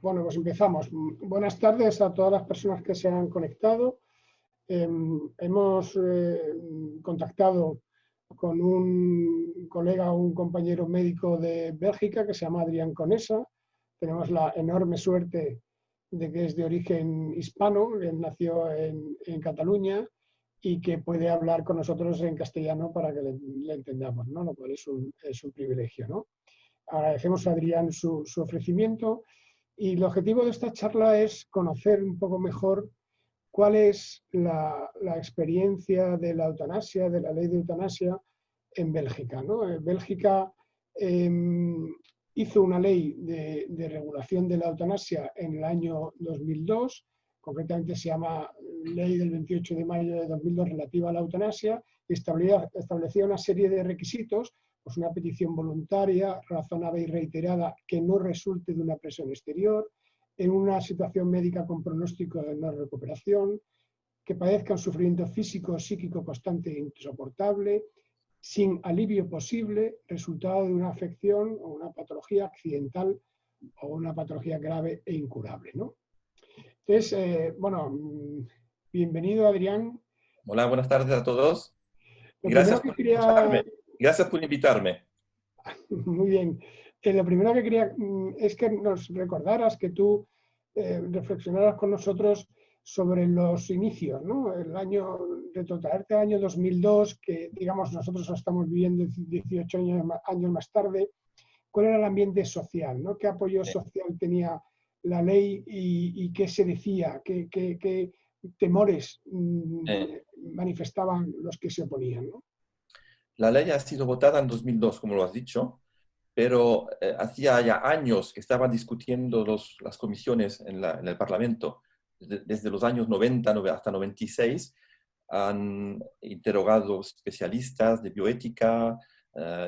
Bueno, pues empezamos. Buenas tardes a todas las personas que se han conectado. Hemos contactado con un colega, un compañero médico de Bélgica que se llama Adrián Conesa. Tenemos la enorme suerte de que es de origen hispano, él nació en Cataluña y que puede hablar con nosotros en castellano para que le entendamos, ¿no? Lo cual es un privilegio, ¿no? Agradecemos a Adrián su ofrecimiento y el objetivo de esta charla es conocer un poco mejor cuál es la experiencia de la eutanasia, de la ley de eutanasia en Bélgica, ¿no? Bélgica eh, hizo una ley de regulación de la eutanasia en el año 2002, concretamente se llama Ley del 28 de mayo de 2002 relativa a la eutanasia, y establecía una serie de requisitos, pues una petición voluntaria, razonada y reiterada que no resulte de una presión exterior, en una situación médica con pronóstico de no recuperación, que padezca un sufrimiento físico o psíquico constante e insoportable, sin alivio posible, resultado de una afección o una patología accidental o una patología grave e incurable, ¿no? Entonces, bienvenido Adrián. Hola, buenas tardes a todos. Lo primero Gracias que por quería, escucharme. Gracias por invitarme. muy bien, lo primero que quería es que nos recordaras, que tú reflexionaras con nosotros sobre los inicios, ¿no? El año, retrotraerte al año 2002, que digamos nosotros lo estamos viviendo 18 años más tarde. ¿Cuál era el ambiente social, ¿no? ¿Qué apoyo Sí. social tenía la ley y qué se decía? ¿Qué temores manifestaban los que se oponían, ¿no? La ley ha sido votada en 2002, como lo has dicho, pero hacía ya años que estaban discutiendo las comisiones en el Parlamento. Desde los años 90 hasta 96 han interrogado especialistas de bioética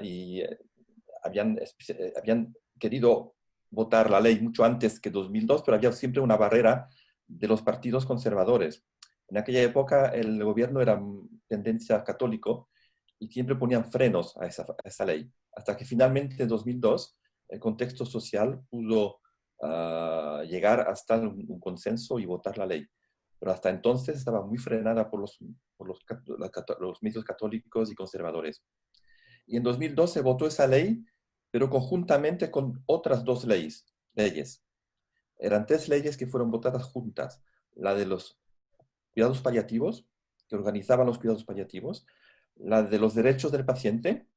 y habían querido votar la ley mucho antes que 2002, pero había siempre una barrera de los partidos conservadores. En aquella época el gobierno era tendencia católico y siempre ponían frenos a esa ley, hasta que finalmente en 2002 el contexto social pudo llegar hasta un consenso y votar la ley. Pero hasta entonces estaba muy frenada por los medios católicos y conservadores. Y en 2002 se votó esa ley, pero conjuntamente con otras dos leyes. Eran tres leyes que fueron votadas juntas. La de los cuidados paliativos, que organizaban los cuidados paliativos, la de los derechos del paciente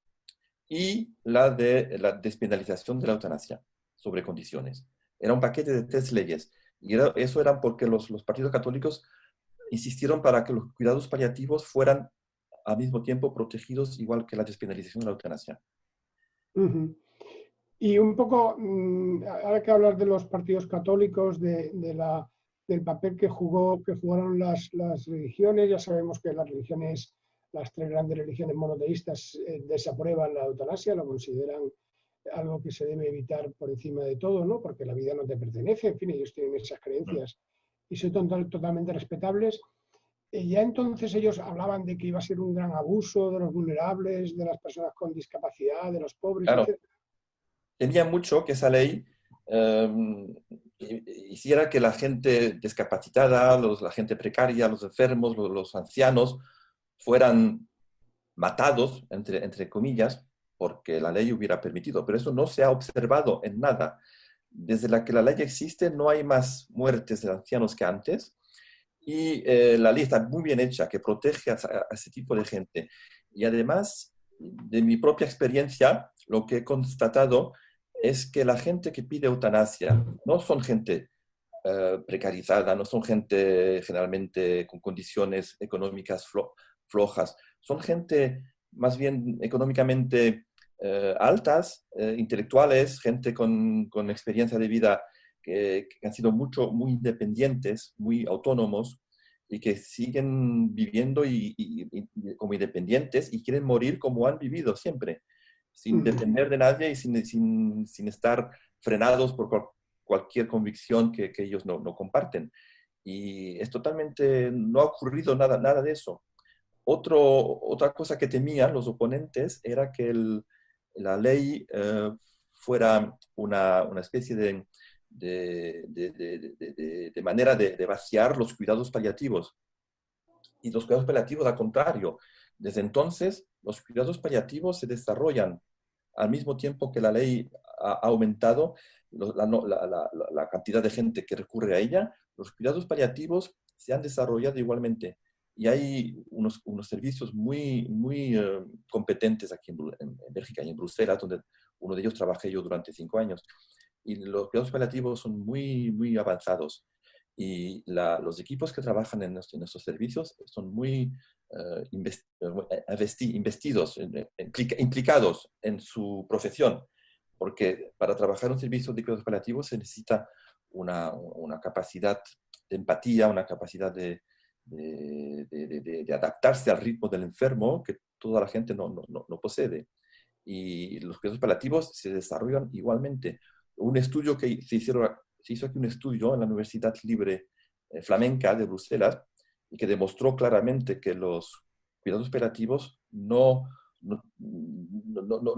y la de la despenalización de la eutanasia sobre condiciones. Era un paquete de tres leyes. Y eso era porque los partidos católicos insistieron para que los cuidados paliativos fueran al mismo tiempo protegidos igual que la despenalización de la eutanasia. Uh-huh. Y un poco, ahora que hablas de los partidos católicos, del papel que jugaron las religiones, ya sabemos que las religiones, las tres grandes religiones monoteístas, desaprueban la eutanasia, lo consideran algo que se debe evitar por encima de todo, ¿no? Porque la vida no te pertenece, en fin, ellos tienen esas creencias y son totalmente respetables. Ya entonces ellos hablaban de que iba a ser un gran abuso de los vulnerables, de las personas con discapacidad, de los pobres, Claro, etc. temía mucho que esa ley eh, hiciera que la gente discapacitada, la gente precaria, los enfermos, los ancianos, fueran matados, entre comillas, porque la ley hubiera permitido. Pero eso no se ha observado en nada. Desde la que la ley existe, no hay más muertes de ancianos que antes. Y la ley está muy bien hecha, que protege a ese tipo de gente. Y además, de mi propia experiencia, lo que he constatado es que la gente que pide eutanasia no son gente precarizada, no son gente generalmente con condiciones económicas flojas, son gente más bien económicamente altas, intelectuales, gente con experiencia de vida que han sido muy independientes, muy autónomos y que siguen viviendo como independientes y quieren morir como han vivido siempre, sin depender de nadie y sin estar frenados por cualquier convicción que ellos no comparten. Y es totalmente, no ha ocurrido nada de eso. Otra cosa que temían los oponentes era que la ley fuera una especie de manera de vaciar los cuidados paliativos. Y los cuidados paliativos, al contrario, desde entonces los cuidados paliativos se desarrollan al mismo tiempo que la ley ha aumentado la cantidad de gente que recurre a ella. Los cuidados paliativos se han desarrollado igualmente. Y hay unos servicios muy competentes aquí en Bélgica y en Bruselas, donde uno de ellos trabajé yo durante 5 años. Y los cuidados paliativos son muy avanzados. Y los equipos que trabajan en estos servicios son muy investidos, implicados en su profesión, porque para trabajar en un servicio de cuidados paliativos se necesita una capacidad de empatía, una capacidad de adaptarse al ritmo del enfermo que toda la gente no posee. Y los cuidados paliativos se desarrollan igualmente. Un estudio que se hizo aquí, un estudio en la Universidad Libre Flamenca de Bruselas, y que demostró claramente que los cuidados paliativos no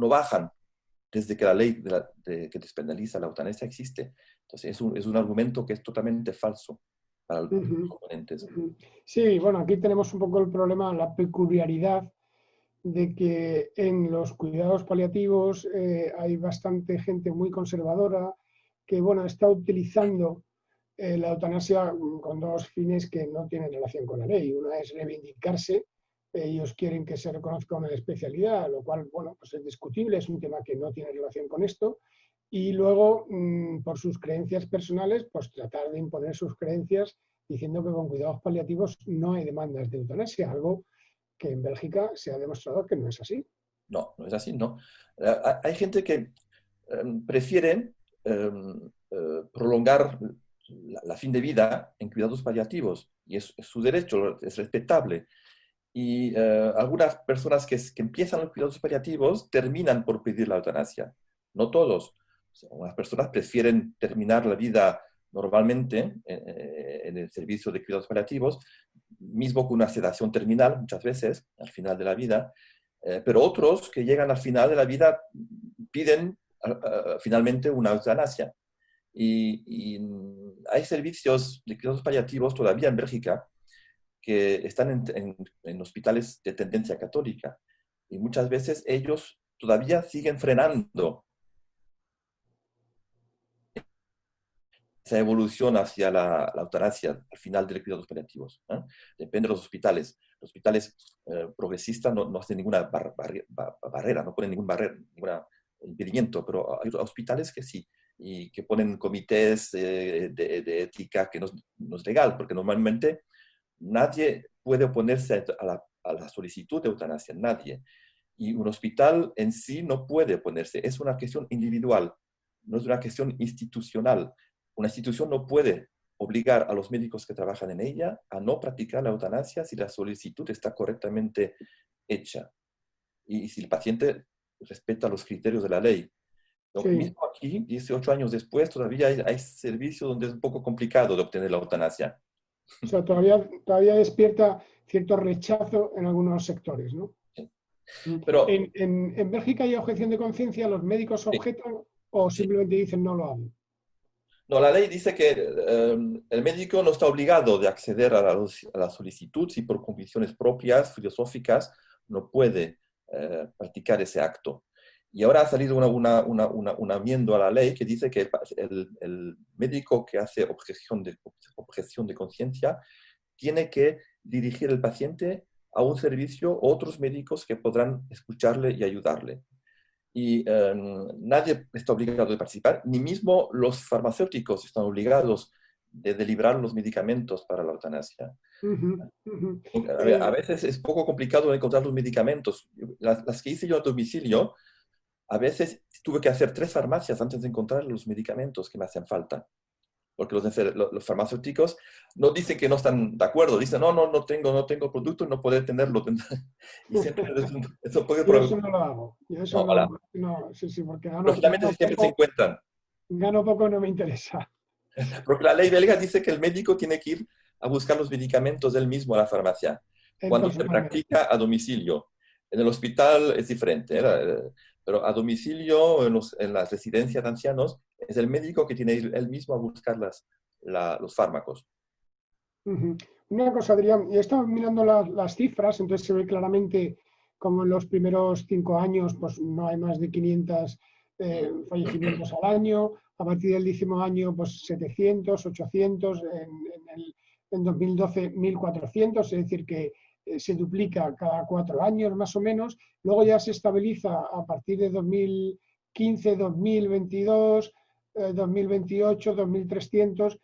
bajan desde que la ley que despenaliza la eutanasia existe. Entonces es un argumento que es totalmente falso para los oponentes. Sí, bueno, aquí tenemos un poco el problema, la peculiaridad de que en los cuidados paliativos hay bastante gente muy conservadora que, bueno, está utilizando la eutanasia con 2 fines que no tienen relación con la ley. Una es reivindicarse. Ellos quieren que se reconozca una especialidad, lo cual, bueno, pues es discutible, es un tema que no tiene relación con esto. Y luego, por sus creencias personales, pues tratar de imponer sus creencias diciendo que con cuidados paliativos no hay demandas de eutanasia, algo que en Bélgica se ha demostrado que no es así. No es así, no. Hay gente que prefiere prolongar la fin de vida en cuidados paliativos, y es su derecho, es respetable. Y algunas personas que empiezan los cuidados paliativos terminan por pedir la eutanasia. No todos. O sea, unas personas prefieren terminar la vida normalmente en el servicio de cuidados paliativos, mismo con una sedación terminal, muchas veces, al final de la vida. Pero otros que llegan al final de la vida piden finalmente una eutanasia. Y hay servicios de cuidados paliativos todavía en Bélgica que están en hospitales de tendencia católica. Y muchas veces ellos todavía siguen frenando esa evolución hacia la eutanasia al final de los cuidados paliativos. Depende de los hospitales. Los hospitales progresistas no hacen ninguna barrera, no ponen ningún impedimento, pero hay hospitales que sí, y que ponen comités de ética, que no es legal, porque normalmente nadie puede oponerse a la solicitud de eutanasia, nadie. Y un hospital en sí no puede oponerse, es una cuestión individual, no es una cuestión institucional. Una institución no puede obligar a los médicos que trabajan en ella a no practicar la eutanasia si la solicitud está correctamente hecha y si el paciente respeta los criterios de la ley. Sí. Mismo aquí, 18 años después, todavía hay servicios donde es un poco complicado de obtener la eutanasia. O sea, todavía despierta cierto rechazo en algunos sectores, ¿no? Sí. Pero, ¿En Bélgica hay objeción de conciencia? ¿Los médicos objetan o simplemente dicen no lo hago? No, la ley dice que el médico no está obligado de acceder a la solicitud si por convicciones propias, filosóficas, no puede practicar ese acto. Y ahora ha salido una enmienda a la ley que dice que el médico que hace objeción de conciencia tiene que dirigir al paciente a un servicio o otros médicos que podrán escucharle y ayudarle. Y nadie está obligado de participar, ni mismo los farmacéuticos están obligados de deliberar los medicamentos para la eutanasia. A veces es poco complicado encontrar los medicamentos. Las que hice yo a domicilio, a veces tuve que hacer 3 farmacias antes de encontrar los medicamentos que me hacían falta. Porque los farmacéuticos no dicen que no están de acuerdo, dicen, no tengo producto, no puedo tenerlo. Y siempre eso puede yo eso no lo hago. Yo eso sí, porque pero finalmente siempre se encuentran. Gano poco, no me interesa. Porque la ley belga dice que el médico tiene que ir a buscar los medicamentos él mismo a la farmacia, cuando se practica a domicilio. En el hospital es diferente, pero a domicilio, en las residencias de ancianos, es el médico que tiene él mismo a buscar los fármacos. Ujú. Una cosa, Adrián, y he estado mirando las cifras, entonces se ve claramente como en los primeros 5 años pues no hay más de 500 fallecimientos al año, a partir del 10.º año pues 700, 800, en 2012 1.400, es decir que se duplica cada 4 años más o menos, luego ya se estabiliza a partir de 2015, 2022, 2028, 2.300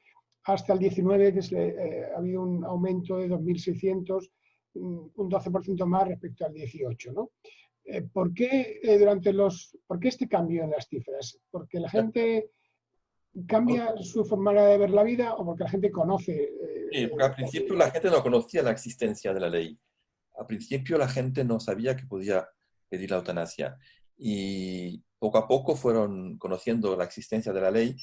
hasta el 19, que ha habido un aumento de 2.600, un 12% más respecto al 18, ¿no? ¿Por qué por qué este cambio en las cifras? ¿Porque la gente cambia su forma de ver la vida o porque la gente conoce? Sí, porque al principio la gente no conocía la existencia de la ley. Al principio la gente no sabía que podía pedir la eutanasia. Y poco a poco fueron conociendo la existencia de la ley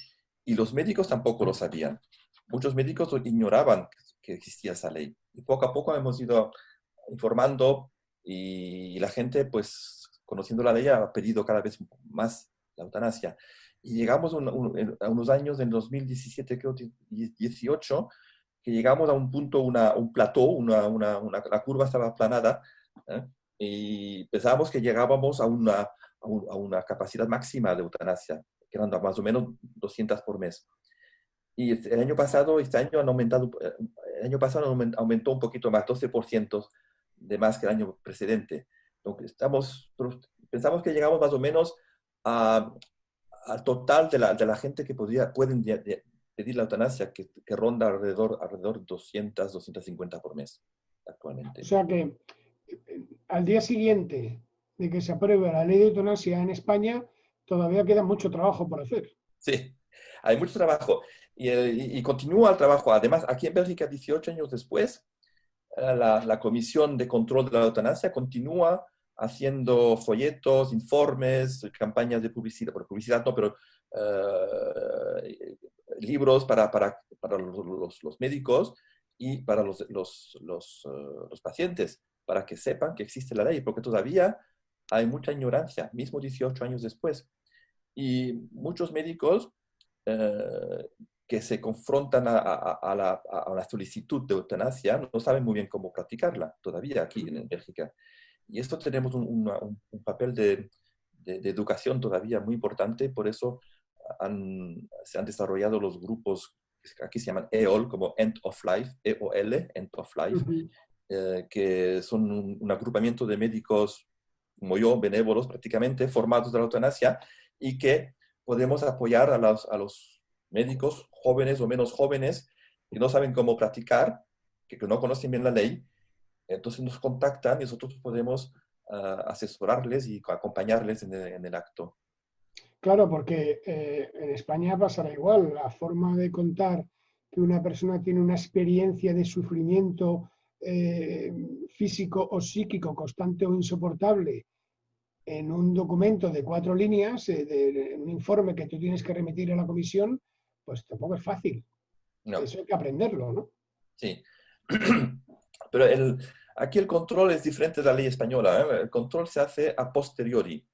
y los médicos tampoco lo sabían. Muchos médicos ignoraban que existía esa ley. Y poco a poco hemos ido informando y la gente, pues, conociendo la ley, ha pedido cada vez más la eutanasia. Y llegamos a unos años, en 2017, creo, 18, que llegamos a un punto, un plató, la curva estaba aplanada, ¿eh? Y pensábamos que llegábamos a una capacidad máxima de eutanasia, que eran más o menos 200 por mes. Y el año pasado, este año han aumentado, el año pasado aumentó un poquito más, 12% de más que el año precedente. Entonces, pensamos que llegamos más o menos al total de la gente que pueden pedir la eutanasia, que ronda alrededor 200, 250 por mes O actualmente. sea que al día siguiente de que se apruebe la ley de eutanasia en España, todavía queda mucho trabajo por hacer. Sí, hay mucho trabajo y continúa el trabajo. Además, aquí en Bélgica, 18 años después, la Comisión de Control de la Eutanasia continúa haciendo folletos, informes, campañas de publicidad, por publicidad no, pero libros para los médicos y para los pacientes, para que sepan que existe la ley, porque todavía hay mucha ignorancia, mismo 18 años después. Y muchos médicos eh, que se confrontan a la solicitud de eutanasia no saben muy bien cómo practicarla todavía aquí en Bélgica. Y esto tenemos un papel de educación todavía muy importante, por eso se han desarrollado los grupos que aquí se llaman EOL, como End of Life, EOL, End of Life, Ujú. que son un agrupamiento de médicos como yo, benévolos prácticamente, formados de la eutanasia, y que podemos apoyar a los médicos jóvenes o menos jóvenes que no saben cómo practicar, que no conocen bien la ley. Entonces nos contactan y nosotros podemos asesorarles y acompañarles en el acto. Claro, porque en España pasará igual. La forma de contar que una persona tiene una experiencia de sufrimiento eh, físico o psíquico constante o insoportable en un documento de 4 líneas, en un informe que tú tienes que remitir a la comisión, pues tampoco es fácil. No, Eso hay que aprenderlo, ¿no? sí. Pero aquí el control es diferente de la ley española, ¿eh? El control se hace a posteriori.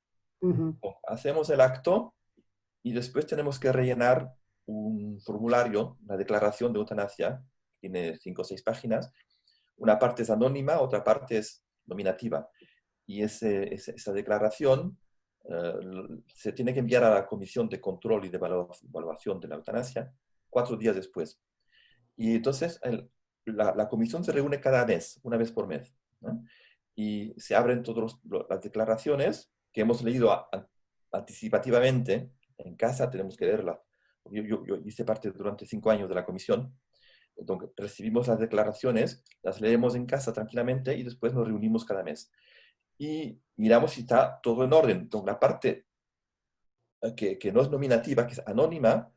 Ujú. Hacemos el acto y después tenemos que rellenar un formulario, una declaración de eutanasia, tiene 5 o 6 páginas. Una parte es anónima, otra parte es nominativa. Y esa declaración eh, se tiene que enviar a la Comisión de Control y de Evaluación de la Eutanasia 4 días después. Y entonces la comisión se reúne cada mes, una vez por mes, ¿no? Y se abren todas las declaraciones que hemos leído anticipativamente en casa, tenemos que leerla. Yo hice parte durante 5 años de la comisión, entonces recibimos las declaraciones, las leemos en casa tranquilamente y después nos reunimos cada mes. Y miramos si está todo en orden. Entonces, la parte que no es nominativa, que es anónima,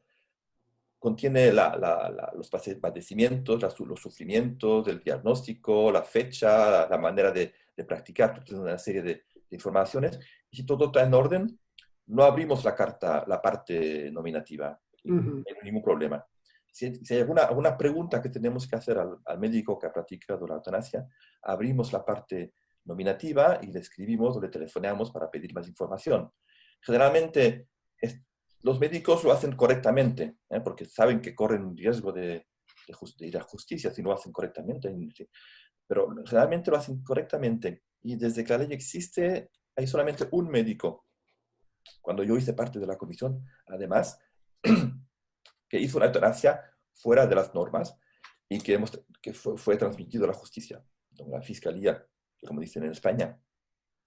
contiene los padecimientos, los sufrimientos, el diagnóstico, la fecha, la manera de practicar, una serie de informaciones. Y si todo está en orden, no abrimos la carta, la parte nominativa, y no Ujú. hay ningún problema. Si hay alguna pregunta que tenemos que hacer al médico que ha practicado la eutanasia, abrimos la parte nominativa y le escribimos o le telefonamos para pedir más información. Generalmente, los médicos lo hacen correctamente, porque saben que corren un riesgo de ir a justicia si no lo hacen correctamente. Pero realmente lo hacen correctamente. Y desde que la ley existe, hay solamente un médico. Cuando yo hice parte de la comisión, además, que hizo una eutanasia fuera de las normas y que fue transmitido a la justicia. La fiscalía, que como dicen en España,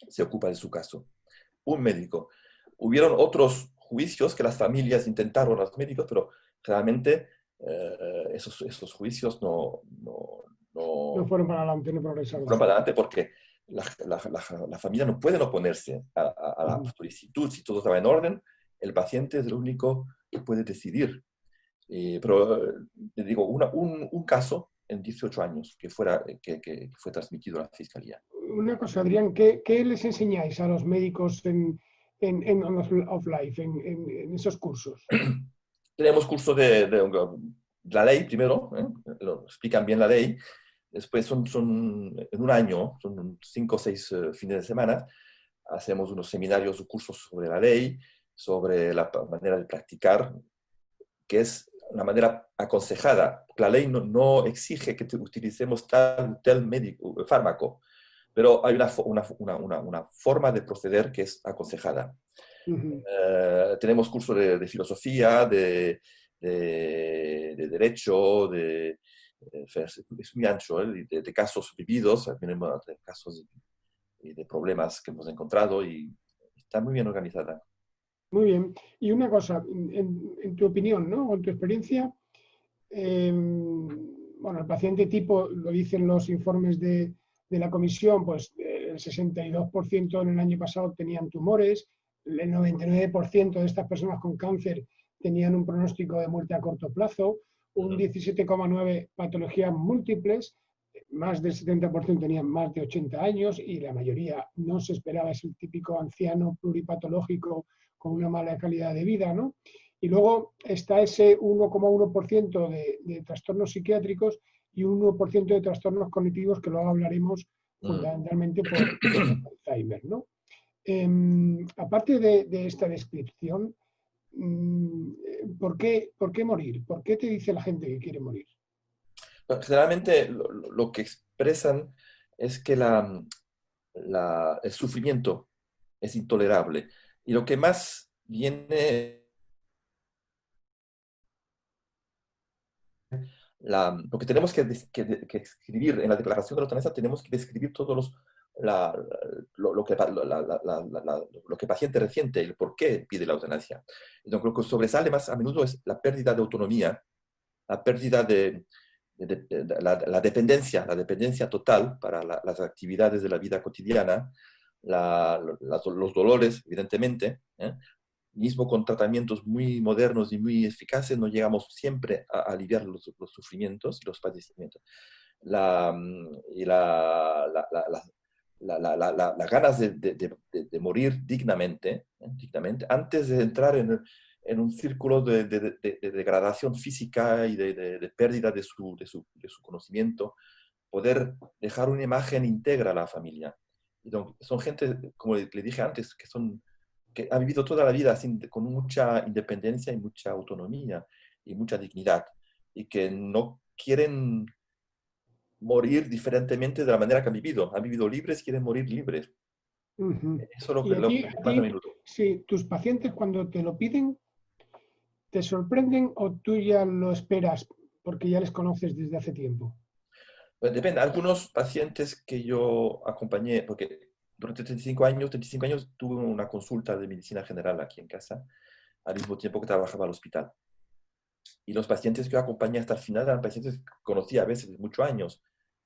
se ocupa de su caso. Un médico. Hubieron otros juicios que las familias intentaron a los médicos, pero realmente esos juicios No no fueron para adelante, no fueron progresaron. para adelante porque la familia no puede oponerse a la Ujú. solicitud. Si todo estaba en orden, el paciente es el único que puede decidir. Pero le digo, un caso en 18 años que fue transmitido a la fiscalía. Una cosa, Adrián, ¿qué les enseñáis a los médicos en On of Life, en esos cursos? Tenemos curso de la ley primero, lo explican bien la ley. Después en un año, son 5 o 6 fines de semana, hacemos unos seminarios o cursos sobre la ley, sobre la manera de practicar, que es una manera aconsejada. La ley no exige que utilicemos tal fármaco, pero hay una forma de proceder que es aconsejada. Ujú. Tenemos curso de filosofía, de derecho, es muy ancho, de casos vividos, tenemos de casos y de problemas que hemos encontrado y está muy bien organizada. Muy bien. Y una cosa, en tu opinión, ¿no? O en tu experiencia, bueno, el paciente tipo, lo dicen los informes de la comisión, pues el 62% en el año pasado tenían tumores, el 99% de estas personas con cáncer tenían un pronóstico de muerte a corto plazo, un 17,9% patologías múltiples, más del 70% tenían más de 80 años y la mayoría no se esperaba, es el típico anciano pluripatológico con una mala calidad de vida, ¿no? Y luego está ese 1,1% de trastornos psiquiátricos y un 1% de trastornos cognitivos que luego hablaremos Mm. fundamentalmente por Alzheimer, ¿no? Aparte de esta descripción, ¿por qué morir? ¿Por qué te dice la gente que quiere morir? Generalmente lo que expresan es que el sufrimiento es intolerable. Y lo que más viene, lo que tenemos que escribir en la declaración de la eutanasia, tenemos que describir todos la, lo que, lo que el paciente resiente, el por qué pide la eutanasia. Entonces, lo que sobresale más a menudo es la pérdida de autonomía, la pérdida la dependencia total para las actividades de la vida cotidiana, los dolores, evidentemente. Mismo con tratamientos muy modernos y muy eficaces, no llegamos siempre a aliviar los sufrimientos y los padecimientos. Y las ganas de morir dignamente, dignamente, antes de entrar en un círculo de degradación física y de pérdida de su conocimiento, poder dejar una imagen íntegra a la familia. Son gente, como le dije antes, que ha vivido toda la vida con mucha independencia y mucha autonomía y mucha dignidad, y que no quieren morir diferentemente de la manera que han vivido. Han vivido libres, quieren morir libres. Ujú. Eso es Y lo que a más a ti, menudo. si tus pacientes cuando te lo piden, ¿te sorprenden o tú ya lo esperas porque ya les conoces desde hace tiempo? Pues depende. Algunos pacientes que yo acompañé, porque durante 35 años tuve una consulta de medicina general aquí en casa, al mismo tiempo que trabajaba al hospital. Y los pacientes que yo acompañé hasta el final eran pacientes que conocí a veces de muchos años,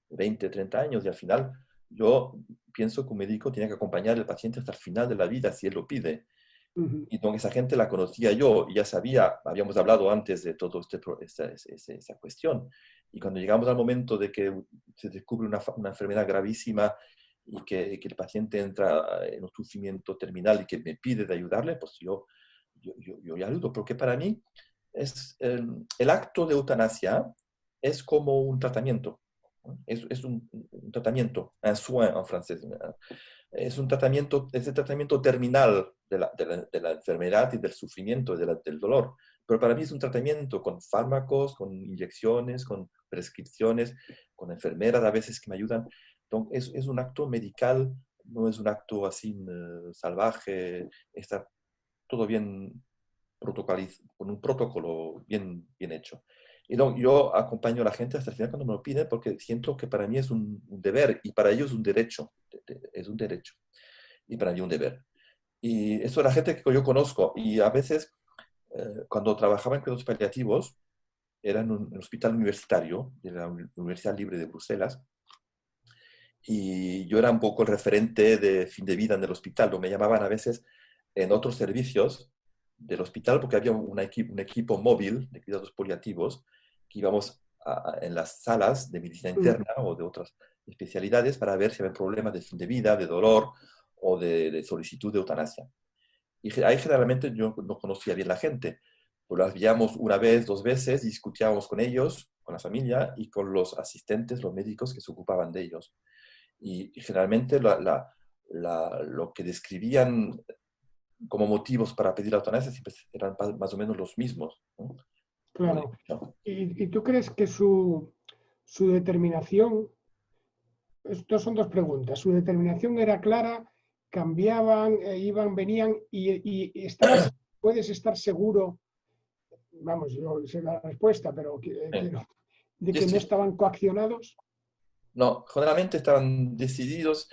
20, 30 años, y al final yo pienso que un médico tiene que acompañar al paciente hasta el final de la vida si él lo pide. Ujú. Y con esa gente la conocía yo y ya sabía, habíamos hablado antes de todo esa cuestión. Y cuando llegamos al momento de que se descubre una enfermedad gravísima y que el paciente entra en un sufrimiento terminal y que me pide de ayudarle, pues yo le ayudo, porque para mí el acto de eutanasia es como un tratamiento. ¿No? Es un tratamiento, un soin en francés. es el tratamiento terminal de la enfermedad y del sufrimiento, del dolor. Pero para mí es un tratamiento con fármacos, con inyecciones, con prescripciones, con enfermeras a veces que me ayudan. Entonces, es un acto medical, no es un acto así salvaje, está todo bien con un protocolo bien hecho. Y yo acompaño a la gente hasta el final cuando me lo piden porque siento que para mí es un deber y para ellos un derecho. Es un derecho y para mí un deber. Y eso es la gente que yo conozco. Y a veces, cuando trabajaba en cuidados paliativos, era en un hospital universitario de la Universidad Libre de Bruselas. Y yo era un poco el referente de fin de vida en el hospital. Me llamaban a veces en otros servicios del hospital porque había un equipo móvil de cuidados paliativos que íbamos en las salas de medicina interna o de otras especialidades para ver si había problemas de fin de vida, de dolor o de solicitud de eutanasia. Y ahí generalmente yo no conocía bien la gente, pues las veíamos una vez, dos veces, discutíamos con ellos, con la familia y con los asistentes, los médicos que se ocupaban de ellos. Y generalmente lo que describían como motivos para pedir la eutanasia siempre eran más o menos los mismos, ¿no? Claro. ¿Y tú crees que su determinación, estos son dos preguntas, su determinación era clara, cambiaban, iban, venían puedes estar seguro, vamos, yo sé la respuesta, pero quiero, de Sí, que no sí. estaban coaccionados? No, generalmente estaban decididos,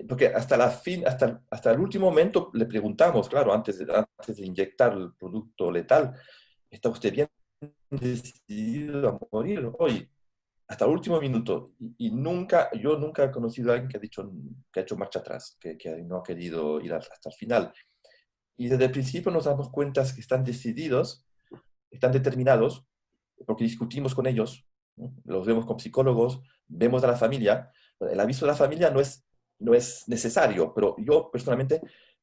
porque hasta el último momento le preguntamos, claro, antes de inyectar el producto letal, ¿está usted bien decidido a morir hoy? Hasta el último minuto. Yo nunca he conocido a alguien que ha hecho marcha atrás, que no ha querido ir hasta el final. Y desde el principio nos damos cuenta que están decididos, están determinados, porque discutimos con ellos, ¿no? Los vemos con psicólogos, vemos a la familia. El aviso de la familia no es necesario, pero yo personalmente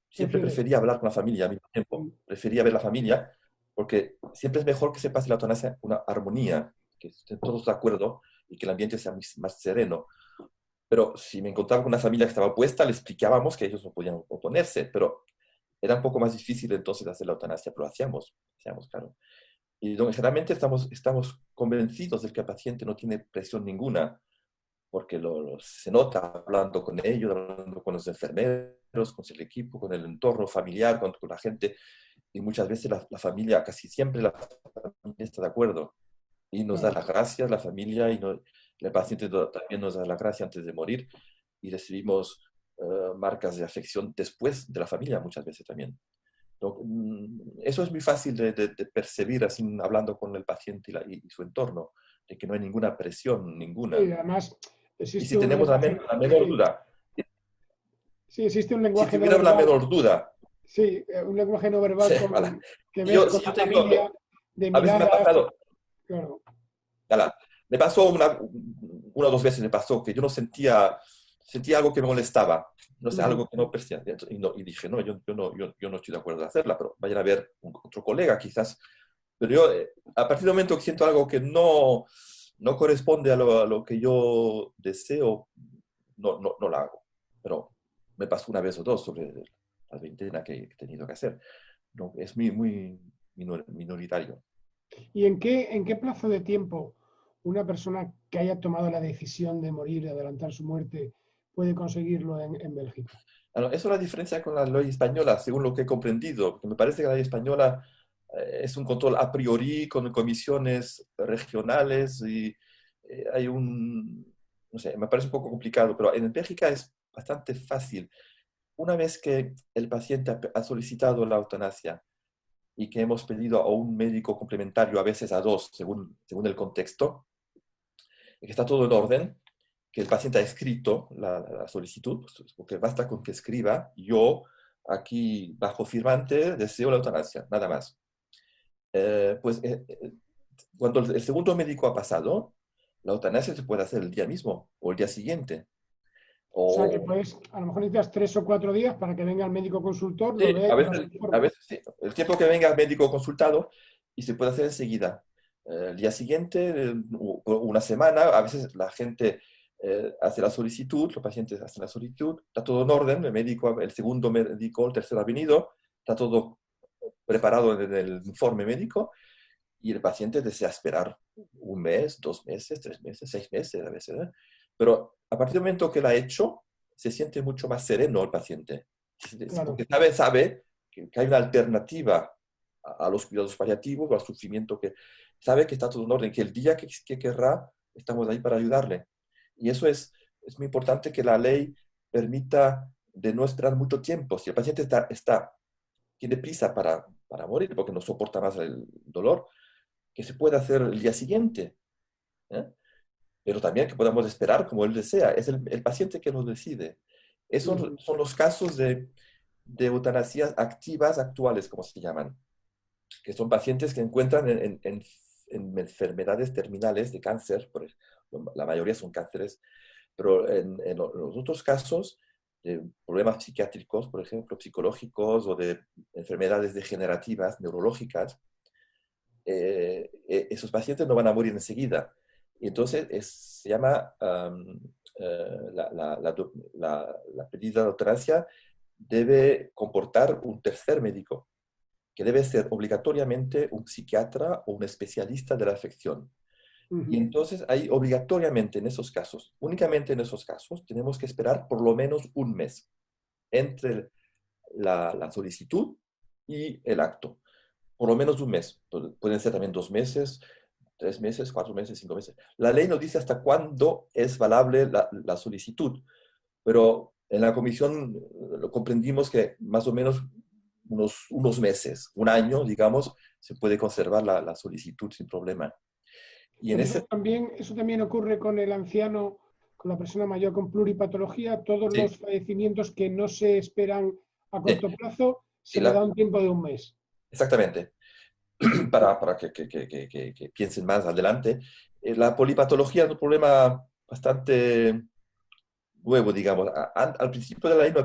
siempre Prefieres. prefería hablar con la familia al mismo tiempo. Prefería ver la familia, porque siempre es mejor que se pase la eutanasia una armonía, que estén todos de acuerdo y que el ambiente sea más sereno. Pero si me encontraba con una familia que estaba opuesta, le explicábamos que ellos no podían oponerse, pero era un poco más difícil entonces hacer la eutanasia, pero hacíamos, claro. Y generalmente estamos convencidos de que el paciente no tiene presión ninguna, porque se nota hablando con ellos, hablando con los enfermeros, con el equipo, con el entorno familiar, con la gente. Y muchas veces la familia, casi siempre la familia está de acuerdo. Y nos da las gracias, la familia, el paciente también nos da las gracias antes de morir. Y recibimos marcas de afección después de la familia, muchas veces también. Eso es muy fácil de percibir así, hablando con el paciente y su entorno, de que no hay ninguna presión, Sí, ninguna. además Y existe si un tenemos lenguaje, la menor sí, duda, sí, existe un si lenguaje no tuviéramos la verbal, menor duda, sí, un lenguaje no verbal voilà. que Y ves con si yo la tengo, familia de a veces me ha miradas, pasado, claro. voilà, me pasó una o dos veces me pasó que yo no sentía algo que me molestaba, no sé, algo que no percibía. Y dije, no, yo no estoy de acuerdo de hacerla, pero vayan a ver otro colega quizás. Pero yo, a partir del momento que siento algo que no corresponde a lo que yo deseo, no la hago. Pero me pasó una vez o dos sobre la veintena que he tenido que hacer. No, es muy minoritario. ¿Y en qué plazo de tiempo una persona que haya tomado la decisión de morir, de adelantar su muerte, puede conseguirlo en Bélgica? Bueno, eso es la diferencia con la ley española, según lo que he comprendido, porque me parece que la ley española es un control a priori con comisiones regionales y hay no sé, me parece un poco complicado, pero en Bélgica es bastante fácil. Una vez que el paciente ha solicitado la eutanasia y que hemos pedido a un médico complementario, a veces a dos, según el contexto, y que está todo en orden, que el paciente ha escrito la solicitud, pues, porque basta con que escriba, yo aquí bajo firmante deseo la eutanasia, nada más. Cuando el segundo médico ha pasado, la eutanasia se puede hacer el día mismo o el día siguiente. O sea que O, puedes, a lo mejor necesitas 3 o 4 días para que venga el médico consultor, lo sí, vea y haga su a informe. veces sí, el tiempo que venga el médico consultado y se puede hacer enseguida. El día siguiente, una semana, a veces la gente hace la solicitud, los pacientes hacen la solicitud, está todo en orden, el médico, el segundo médico, el tercero ha venido, está todo preparado en el informe médico y el paciente desea esperar un mes, 2 meses, 3 meses, 6 meses a veces, ¿eh? Pero a partir del momento que lo ha hecho, se siente mucho más sereno el paciente, Claro. porque sabe que hay una alternativa a los cuidados paliativos o al sufrimiento, que sabe que está todo en orden, que el día que querrá, estamos ahí para ayudarle. Y eso es muy importante, que la ley permita de no esperar mucho tiempo. Si el paciente tiene prisa para morir porque no soporta más el dolor, que se pueda hacer el día siguiente, ¿eh? Pero también que podamos esperar como él desea. Es el paciente que lo decide. Esos son los casos de eutanasias activas actuales, como se llaman, que son pacientes que encuentran en enfermedades terminales de cáncer, la mayoría son cánceres, pero en los otros casos de problemas psiquiátricos, por ejemplo, psicológicos o de enfermedades degenerativas, neurológicas, esos pacientes no van a morir enseguida. Y entonces se llama la pedida de eutanasia debe comportar un tercer médico, que debe ser obligatoriamente un psiquiatra o un especialista de la afección. Y entonces ahí obligatoriamente en esos casos, únicamente en esos casos, tenemos que esperar por lo menos un mes entre la solicitud y el acto. Por lo menos un mes. Pueden ser también 2 meses, 3 meses, 4 meses, 5 meses. La ley nos dice hasta cuándo es valable la solicitud, pero en la comisión lo comprendimos que más o menos unos meses, un año, digamos, se puede conservar la solicitud sin problema. Y en Pero ese... eso también ocurre con el anciano, con la persona mayor con pluripatología, todos Sí, los fallecimientos que no se esperan a sí, corto plazo, sí, se le da un tiempo de un mes. exactamente. Para que piensen más adelante. La polipatología es un problema bastante nuevo, digamos. Al principio de la ley no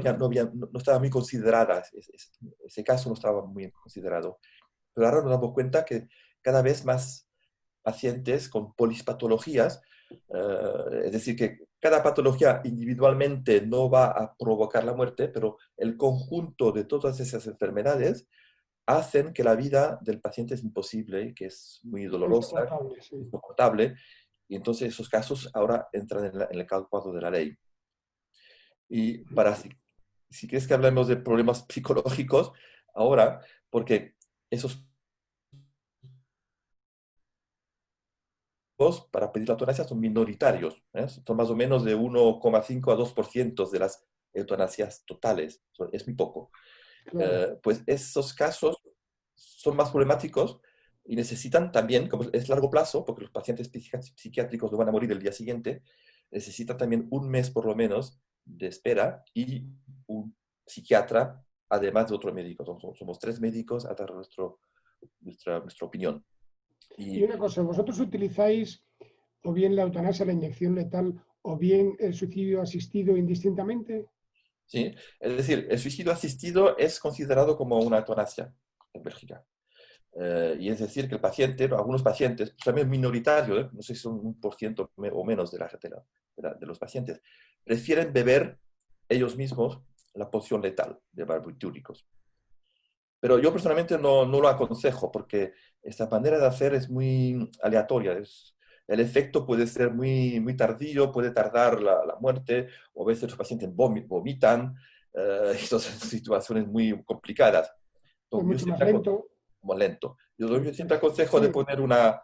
estaba muy considerada, ese caso no estaba muy considerado. Pero ahora nos damos cuenta que cada vez más pacientes con polispatologías, es decir, que cada patología individualmente no va a provocar la muerte, pero el conjunto de todas esas enfermedades hacen que la vida del paciente es imposible, que es muy dolorosa, Insoportable, sí. insoportable, y entonces esos casos ahora entran en el cuadro de la ley. Y si quieres que hablemos de problemas psicológicos ahora, porque esos para pedir la eutanasia son minoritarios, ¿eh? Son más o menos de 1,5 a 2% de las eutanasias totales, es muy poco. Claro. Pues esos casos son más problemáticos y necesitan también, como es largo plazo, porque los pacientes psiquiátricos no van a morir el día siguiente, necesitan también un mes por lo menos de espera y un psiquiatra, además de otro médico. Somos 3 médicos a dar nuestra opinión. Y Y una cosa, vosotros utilizáis o bien la eutanasia, la inyección letal, o bien el suicidio asistido indistintamente. sí, es decir, el suicidio asistido es considerado como una eutanasia en Bélgica. Y es decir, que el paciente, algunos pacientes, pues también minoritario, no sé si son 1% o menos de los pacientes, prefieren beber ellos mismos la poción letal de barbitúricos. Pero yo personalmente no lo aconsejo porque esta manera de hacer es muy aleatoria. El efecto puede ser muy tardío, puede tardar la muerte, o a veces los pacientes vomitan, y son situaciones muy complicadas. Es Entonces, yo mucho más siempre lento. como lento. Yo siempre aconsejo de Sí, poner una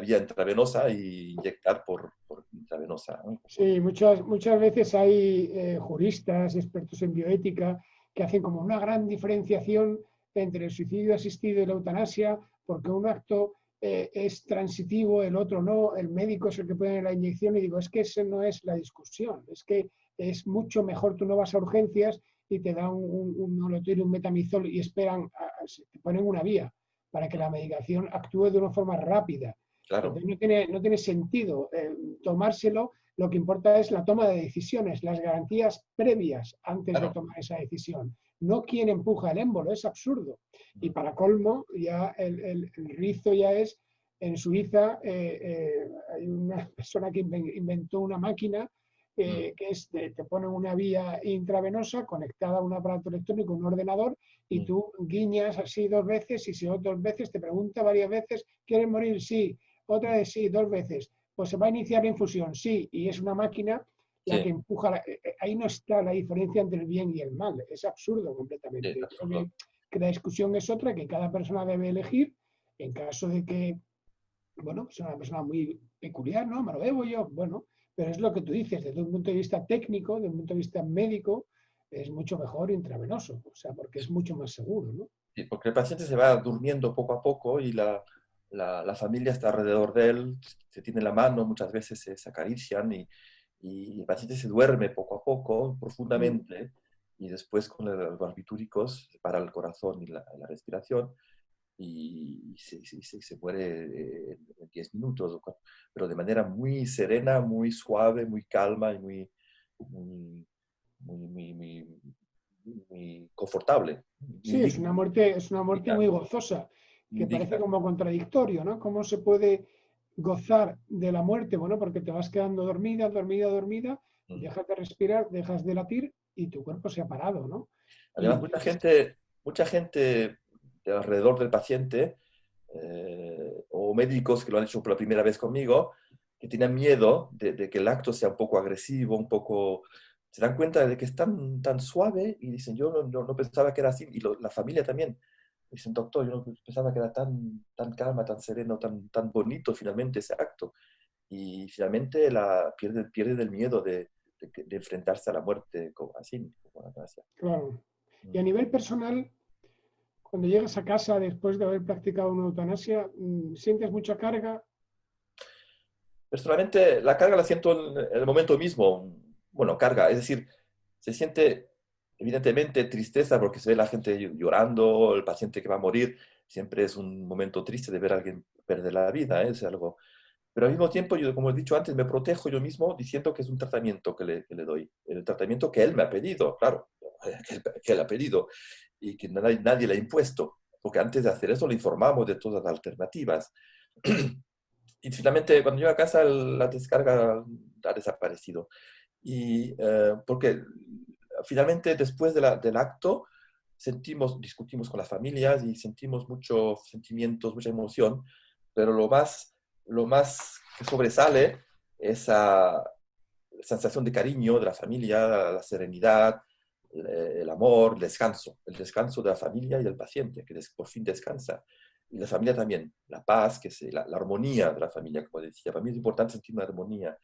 vía intravenosa y inyectar por intravenosa, ¿no? sí, muchas veces hay juristas, expertos en bioética, que hacen como una gran diferenciación entre el suicidio asistido y la eutanasia, porque un acto es transitivo, el otro no, el médico es el que pone la inyección y digo, es que esa no es la discusión, es que es mucho mejor, tú no vas a urgencias y te dan un nolotil, un metamizol y esperan, te ponen una vía para que la medicación actúe de una forma rápida. Claro, Entonces no tiene sentido tomárselo, lo que importa es la toma de decisiones, las garantías previas antes de claro. tomar esa decisión. No quien empuja el émbolo, es absurdo. Y para colmo, ya el rizo ya es En Suiza hay una persona que inventó una máquina que es, te ponen una vía intravenosa conectada a un aparato electrónico, un ordenador, y tú guiñas así 2 veces y si 2 veces te pregunta varias veces, ¿quieres morir? Sí. Otra vez sí, 2 veces. Pues se va a iniciar la infusión, sí. Y es una máquina la que Sí, empuja. Ahí no está la diferencia entre el bien y el mal. Es absurdo sí, completamente. Creo absurdo. que la discusión es otra, que cada persona debe elegir en caso de que bueno, es una persona muy peculiar, ¿no? Me lo bebo yo, bueno, pero es lo que tú dices, desde un punto de vista técnico, desde un punto de vista médico, es mucho mejor intravenoso, o sea, porque es mucho más seguro, ¿no? Sí, porque el paciente se va durmiendo poco a poco y la familia está alrededor de él, se tiene la mano, muchas veces se acarician y el paciente se duerme poco a poco, Mm. profundamente, y después con los barbitúricos se para el corazón y la respiración y se muere en 10 minutos, pero de manera muy serena, muy suave, muy calma y muy, muy, muy confortable, muy Sí, digna. es una muerte Digna, muy gozosa, que parece digna. como contradictorio, ¿no? ¿Cómo se puede gozar de la muerte? Bueno, porque te vas quedando dormida, dormida, dormida, Mm. dejas de respirar, dejas de latir y tu cuerpo se ha parado, ¿no? Además, Y mucha gente de alrededor del paciente, o médicos que lo han hecho por la primera vez conmigo, que tienen miedo de que el acto sea un poco agresivo, un poco... Se dan cuenta de que es tan suave y dicen, yo no pensaba que era así. Y la familia también. Dicen, doctor, yo no pensaba que era tan calma, tan sereno, tan bonito finalmente ese acto. Y finalmente pierde el miedo de enfrentarse a la muerte como así, como la eutanasia. claro. Y Mm. a nivel personal, cuando llegas a casa después de haber practicado una eutanasia, ¿sientes mucha carga? Personalmente, la carga la siento en el momento mismo. Bueno, carga, es decir, se siente evidentemente tristeza porque se ve la gente llorando, el paciente que va a morir. Siempre es un momento triste de ver a alguien perder la vida, ¿eh? Es algo. Pero al mismo tiempo, yo, como he dicho antes, me protejo yo mismo diciendo que es un tratamiento que le doy. El tratamiento que él me ha pedido, claro, que él ha pedido y que nadie le ha impuesto. Porque antes de hacer eso le informamos de todas las alternativas. Y finalmente, cuando llego a casa, la descarga ha desaparecido. Y porque finalmente, después del acto, discutimos con las familias y sentimos muchos sentimientos, mucha emoción, pero lo más que sobresale es esa sensación de cariño de la familia, la serenidad, el amor, el descanso de la familia y del paciente, que por fin descansa. Y la familia también, la paz, la armonía de la familia, como decía. Para mí es importante sentir una armonía.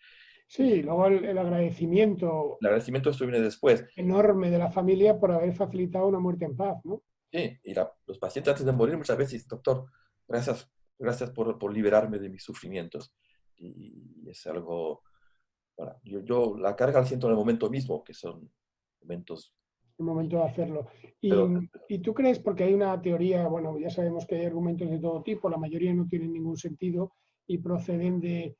Sí, Y luego el agradecimiento el agradecimiento de esto viene después. enorme de la familia por haber facilitado una muerte en paz, ¿no? Sí, y los pacientes antes de morir muchas veces dicen, doctor, gracias, gracias por liberarme de mis sufrimientos. Y es algo, bueno, yo la carga la siento en el momento mismo, que son momentos, El momento de hacerlo. Y, pero y tú crees, porque hay una teoría, bueno, ya sabemos que hay argumentos de todo tipo, la mayoría no tienen ningún sentido y proceden de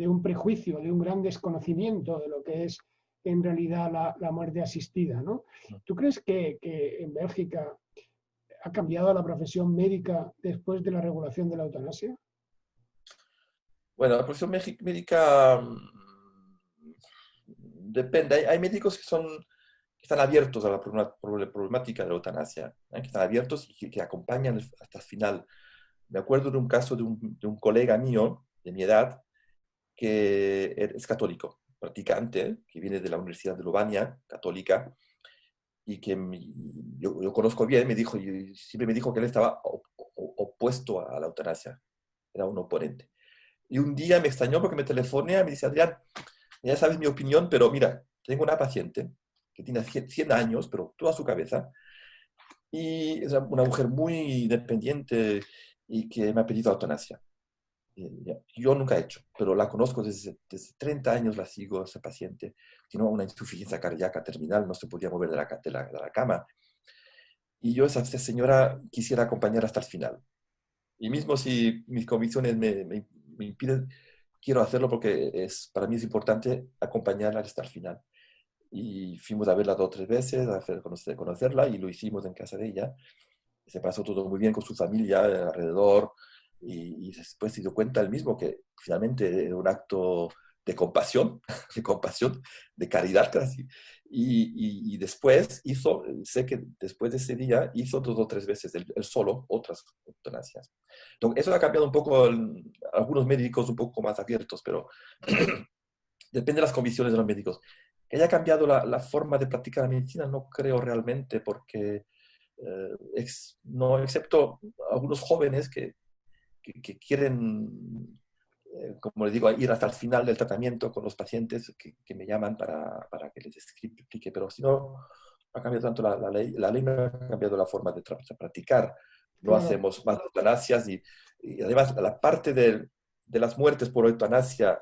un prejuicio, de un gran desconocimiento de lo que es en realidad la muerte asistida, ¿no? ¿Tú crees que en Bélgica ha cambiado la profesión médica después de la regulación de la eutanasia? bueno, la profesión médica depende. Hay médicos que están abiertos a la problemática de la eutanasia, ¿eh? Que están abiertos y que acompañan hasta el final. Me acuerdo de un caso de un colega mío, de mi edad, que es católico, practicante, que viene de la Universidad de Lubania, católica, y que yo conozco bien, y siempre me dijo que él estaba opuesto a la eutanasia, era un oponente. Y un día me extrañó porque me telefonea y me dice, Adrián, ya sabes mi opinión, pero mira, tengo una paciente que tiene 100 años, pero toda su cabeza, y es una mujer muy independiente y que me ha pedido eutanasia. Yo nunca he hecho, pero la conozco desde 30 años, la sigo, esa paciente. Tiene una insuficiencia cardíaca terminal, no se podía mover de la cama. Y yo esa señora quisiera acompañar hasta el final. Y mismo si mis convicciones me impiden, quiero hacerlo porque para mí es importante acompañarla hasta el final. Y fuimos a verla 2 o 3 veces, conocerla, y lo hicimos en casa de ella. Se pasó todo muy bien con su familia alrededor. y después se dio cuenta él mismo que finalmente era un acto de compasión, de caridad casi. Y después hizo, sé que después de ese día hizo 2 o 3 veces él solo otras eutanasias. Entonces, eso ha cambiado un poco, algunos médicos un poco más abiertos, pero depende de las convicciones de los médicos. Que haya cambiado la forma de practicar la medicina, no creo realmente, porque no, excepto algunos jóvenes que quieren, como les digo, ir hasta el final del tratamiento con los pacientes que me llaman para que les explique, pero si no, ha cambiado tanto la ley no ha cambiado la forma de practicar, no Claro, hacemos más eutanasias y además la parte de las muertes por eutanasia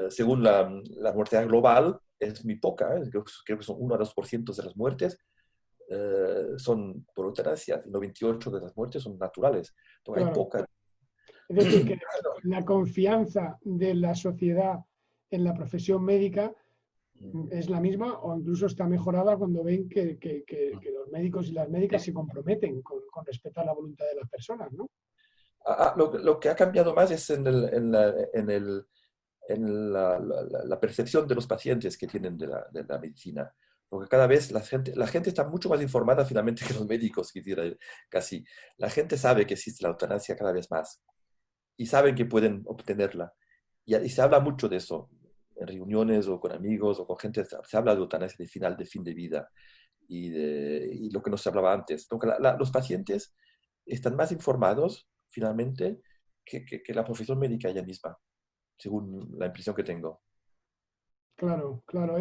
según la mortalidad global es muy poca, creo que son 1 a 2% de las muertes son por eutanasia, y 98 de las muertes son naturales. Entonces hay claro. poca. Es decir, que la confianza de la sociedad en la profesión médica es la misma o incluso está mejorada cuando ven que los médicos y las médicas se comprometen con respetar la voluntad de las personas, ¿no? Lo que ha cambiado más es la percepción de los pacientes que tienen de la medicina. Porque cada vez la gente está mucho más informada finalmente que los médicos, quisiera casi. La gente sabe que existe la eutanasia cada vez más y saben que pueden obtenerla. Y se habla mucho de eso en reuniones o con amigos o con gente. Se habla de eutanasia de fin de vida y lo que no se hablaba antes. Entonces, los pacientes están más informados finalmente que la profesión médica ella misma, según la impresión que tengo. Claro, claro,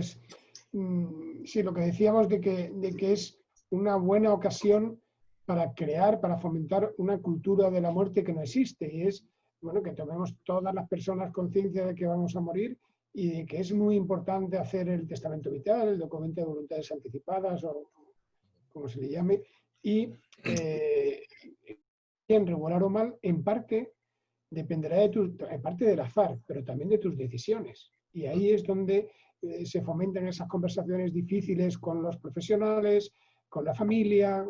sí, lo que decíamos de que es una buena ocasión para crear, para fomentar una cultura de la muerte que no existe. Y es, bueno, que tomemos todas las personas conciencia de que vamos a morir y de que es muy importante hacer el testamento vital, el documento de voluntades anticipadas o como se le llame. Y bien, regular o mal, en parte dependerá en parte del azar, pero también de tus decisiones. Y ahí es donde se fomentan esas conversaciones difíciles con los profesionales, con la familia,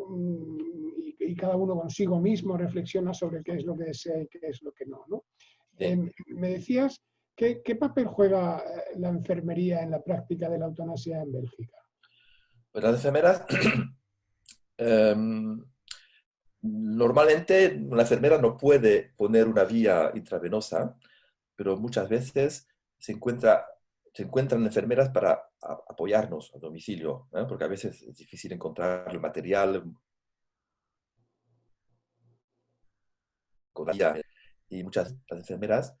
y cada uno consigo mismo reflexiona sobre qué es lo que desea y qué es lo que no, ¿no? Sí. Me decías, ¿qué papel juega la enfermería en la práctica de la eutanasia en Bélgica? Pues las enfermeras, em, normalmente una enfermera no puede poner una vía intravenosa, pero muchas veces se encuentran enfermeras para apoyarnos a domicilio, ¿eh? Porque a veces es difícil encontrar el material con la guía, y muchas las enfermeras,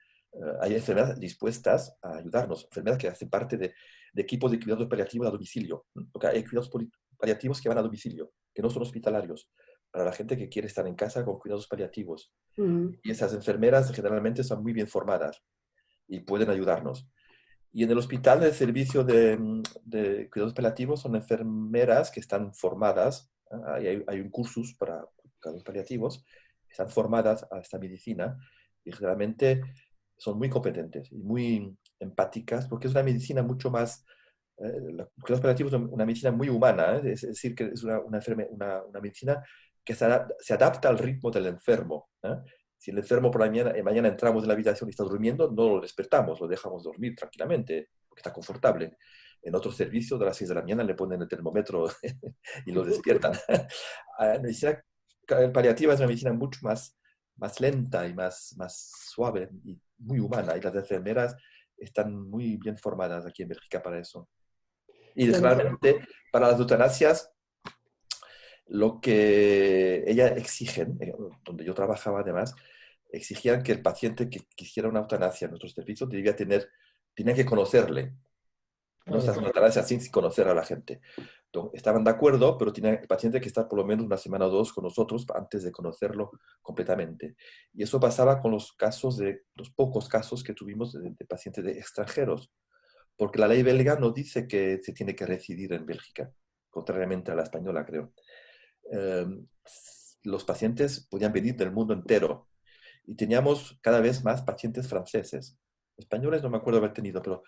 hay enfermeras dispuestas a ayudarnos, enfermeras que hacen parte de equipos de cuidados paliativos a domicilio, porque hay cuidados paliativos que van a domicilio, que no son hospitalarios, para la gente que quiere estar en casa con cuidados paliativos. Mm, Y esas enfermeras generalmente son muy bien formadas y pueden ayudarnos. Y en el hospital, el servicio de cuidados paliativos son enfermeras que están formadas, ¿eh? Hay un cursus para cuidados paliativos, están formadas a esta medicina y generalmente son muy competentes y muy empáticas porque es una medicina mucho más, los cuidados paliativos es una medicina muy humana, ¿eh? Es decir, que es una medicina que se adapta al ritmo del enfermo, ¿eh? Si el enfermo por la mañana entramos en la habitación y está durmiendo, no lo despertamos, lo dejamos dormir tranquilamente, porque está confortable. En otro servicio, de las 6 de la mañana, le ponen el termómetro y lo despiertan. La medicina paliativa es una medicina mucho más lenta y más suave y muy humana. Y las enfermeras están muy bien formadas aquí en Bélgica para eso. Y bueno, generalmente, para las eutanasias, lo que ellas exigen, donde yo trabajaba además, exigían que el paciente que quisiera una eutanasia en nuestros servicios tenía que conocerle. No se claro, hace una eutanasia sin conocer a la gente. Entonces, estaban de acuerdo, pero tenía el paciente que estar por lo menos 1 semana o 2 con nosotros antes de conocerlo completamente. Y eso pasaba con los pocos casos que tuvimos de pacientes de extranjeros, porque la ley belga no dice que se tiene que residir en Bélgica, contrariamente a la española, creo. eh, los pacientes podían venir del mundo entero y teníamos cada vez más pacientes franceses. Españoles no me acuerdo haber tenido, pero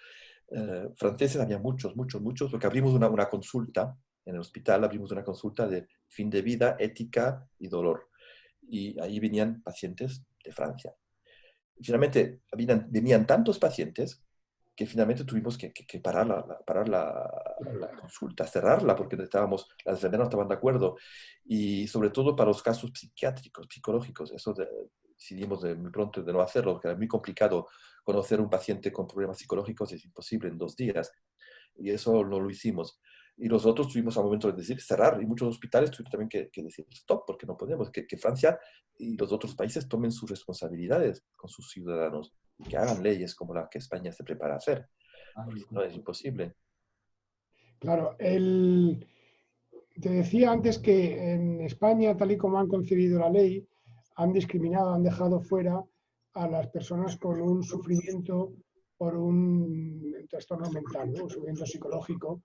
franceses había muchos, muchos, muchos, porque abrimos una consulta en el hospital abrimos una consulta de fin de vida, ética y dolor. Y ahí venían pacientes de Francia. Y finalmente venían tantos pacientes que finalmente tuvimos que parar la consulta, cerrarla, porque las enfermeras no estaban de acuerdo. Y sobre todo para los casos psiquiátricos, psicológicos, decidimos muy pronto de no hacerlo, porque era muy complicado conocer un paciente con problemas psicológicos, es imposible en 2 días. Y eso no lo hicimos. Y nosotros tuvimos al momento de decir cerrar, y muchos hospitales tuvieron también que decir stop, porque no podemos, que Francia y los otros países tomen sus responsabilidades con sus ciudadanos y que hagan leyes como la que España se prepara a hacer. Porque no es imposible. Claro, te decía antes que en España, tal y como han concebido la ley, han discriminado, han dejado fuera a las personas con un sufrimiento por un trastorno mental, ¿no? Un sufrimiento psicológico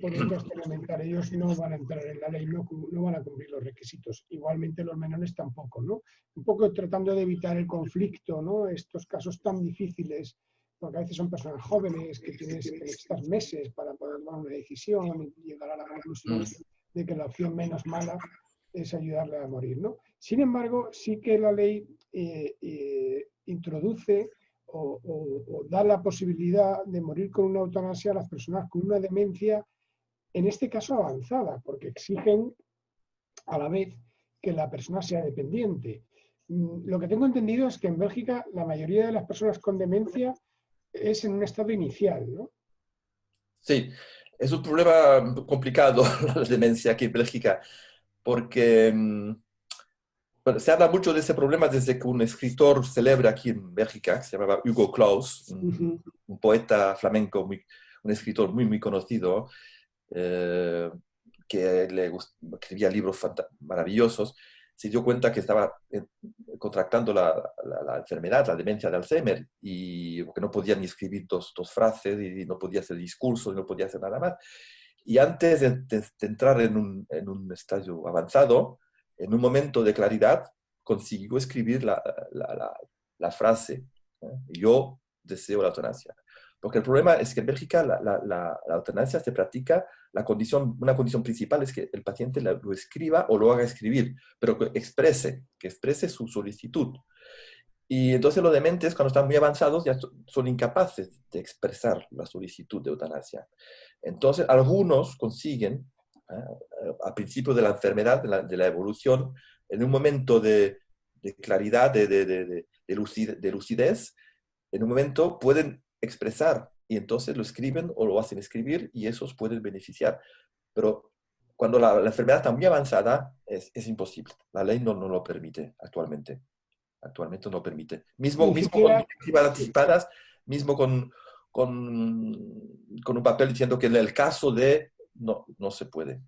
por un trastorno mental. Ellos no van a entrar en la ley, no van a cumplir los requisitos. Igualmente los menores tampoco, ¿no? Un poco tratando de evitar el conflicto, ¿no? Estos casos tan difíciles, porque a veces son personas jóvenes que necesitas meses para poder tomar una decisión y llegar a la conclusión de que la opción menos mala es ayudarle a morir, ¿no? Sin embargo, sí que la ley introduce o da la posibilidad de morir con una eutanasia a las personas con una demencia, en este caso avanzada, porque exigen a la vez que la persona sea dependiente. Lo que tengo entendido es que en Bélgica la mayoría de las personas con demencia es en un estado inicial, ¿no? Sí, es un problema complicado la demencia aquí en Bélgica, porque bueno, se habla mucho de ese problema desde que un escritor célebre aquí en Bélgica, que se llamaba Hugo Claus, un poeta flamenco, un escritor muy conocido, eh, que escribía libros maravillosos, se dio cuenta que estaba contractando la enfermedad, la demencia de Alzheimer, y que no podía ni escribir dos frases, y no podía hacer discursos, y no podía hacer nada más. Y antes de entrar en un estadio avanzado, en un momento de claridad, consiguió escribir la frase, ¿eh? Yo deseo la eutanasia. Porque el problema es que en Bélgica la eutanasia se practica, una condición principal es que el paciente lo escriba o lo haga escribir, pero que exprese su solicitud. Y entonces los dementes, cuando están muy avanzados, ya son incapaces de expresar la solicitud de eutanasia. Entonces, algunos consiguen, al principio de la enfermedad, de la evolución, en un momento de claridad, de lucidez, en un momento pueden expresar y entonces lo escriben o lo hacen escribir y esos pueden beneficiar. Pero cuando la enfermedad está muy avanzada, es imposible. La ley no lo permite actualmente. Actualmente no permite. Mismo Ni con siquiera, directivas anticipadas, mismo con un papel diciendo que en el caso de no se puede.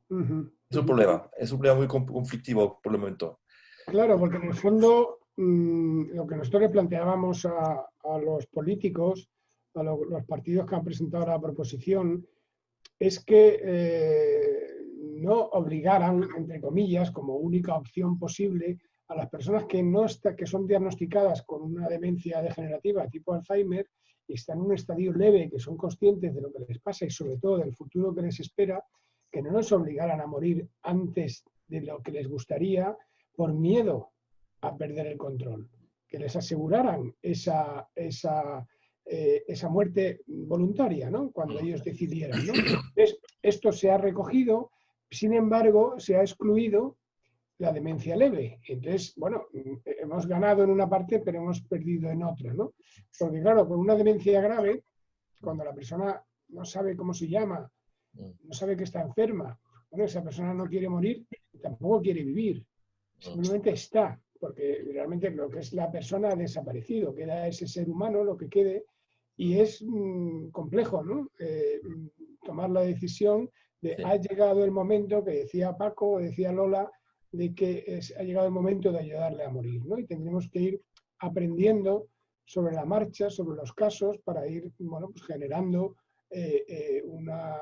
Es un problema muy conflictivo por el momento. claro, porque en el fondo lo que nosotros le planteábamos a los políticos, a los partidos que han presentado la proposición, es que no obligaran, entre comillas, como única opción posible, a las personas que son diagnosticadas con una demencia degenerativa tipo Alzheimer y están en un estadio leve, que son conscientes de lo que les pasa y sobre todo del futuro que les espera, que no nos obligaran a morir antes de lo que les gustaría por miedo a perder el control, que les aseguraran esa muerte voluntaria, ¿no? Cuando ellos decidieran, ¿no? Entonces, esto se ha recogido, sin embargo, se ha excluido la demencia leve. Entonces, bueno, hemos ganado en una parte, pero hemos perdido en otra, ¿no? Porque claro, con una demencia grave, cuando la persona no sabe cómo se llama, no sabe que está enferma, bueno, esa persona no quiere morir, tampoco quiere vivir, simplemente está, porque realmente lo que es la persona ha desaparecido, queda ese ser humano, lo que quede, y es complejo, ¿no? Tomar la decisión de Sí. ha llegado el momento, que decía Paco o decía Lola, de que ha llegado el momento de ayudarle a morir, ¿no? Y tendremos que ir aprendiendo sobre la marcha, sobre los casos, para ir, bueno, pues generando una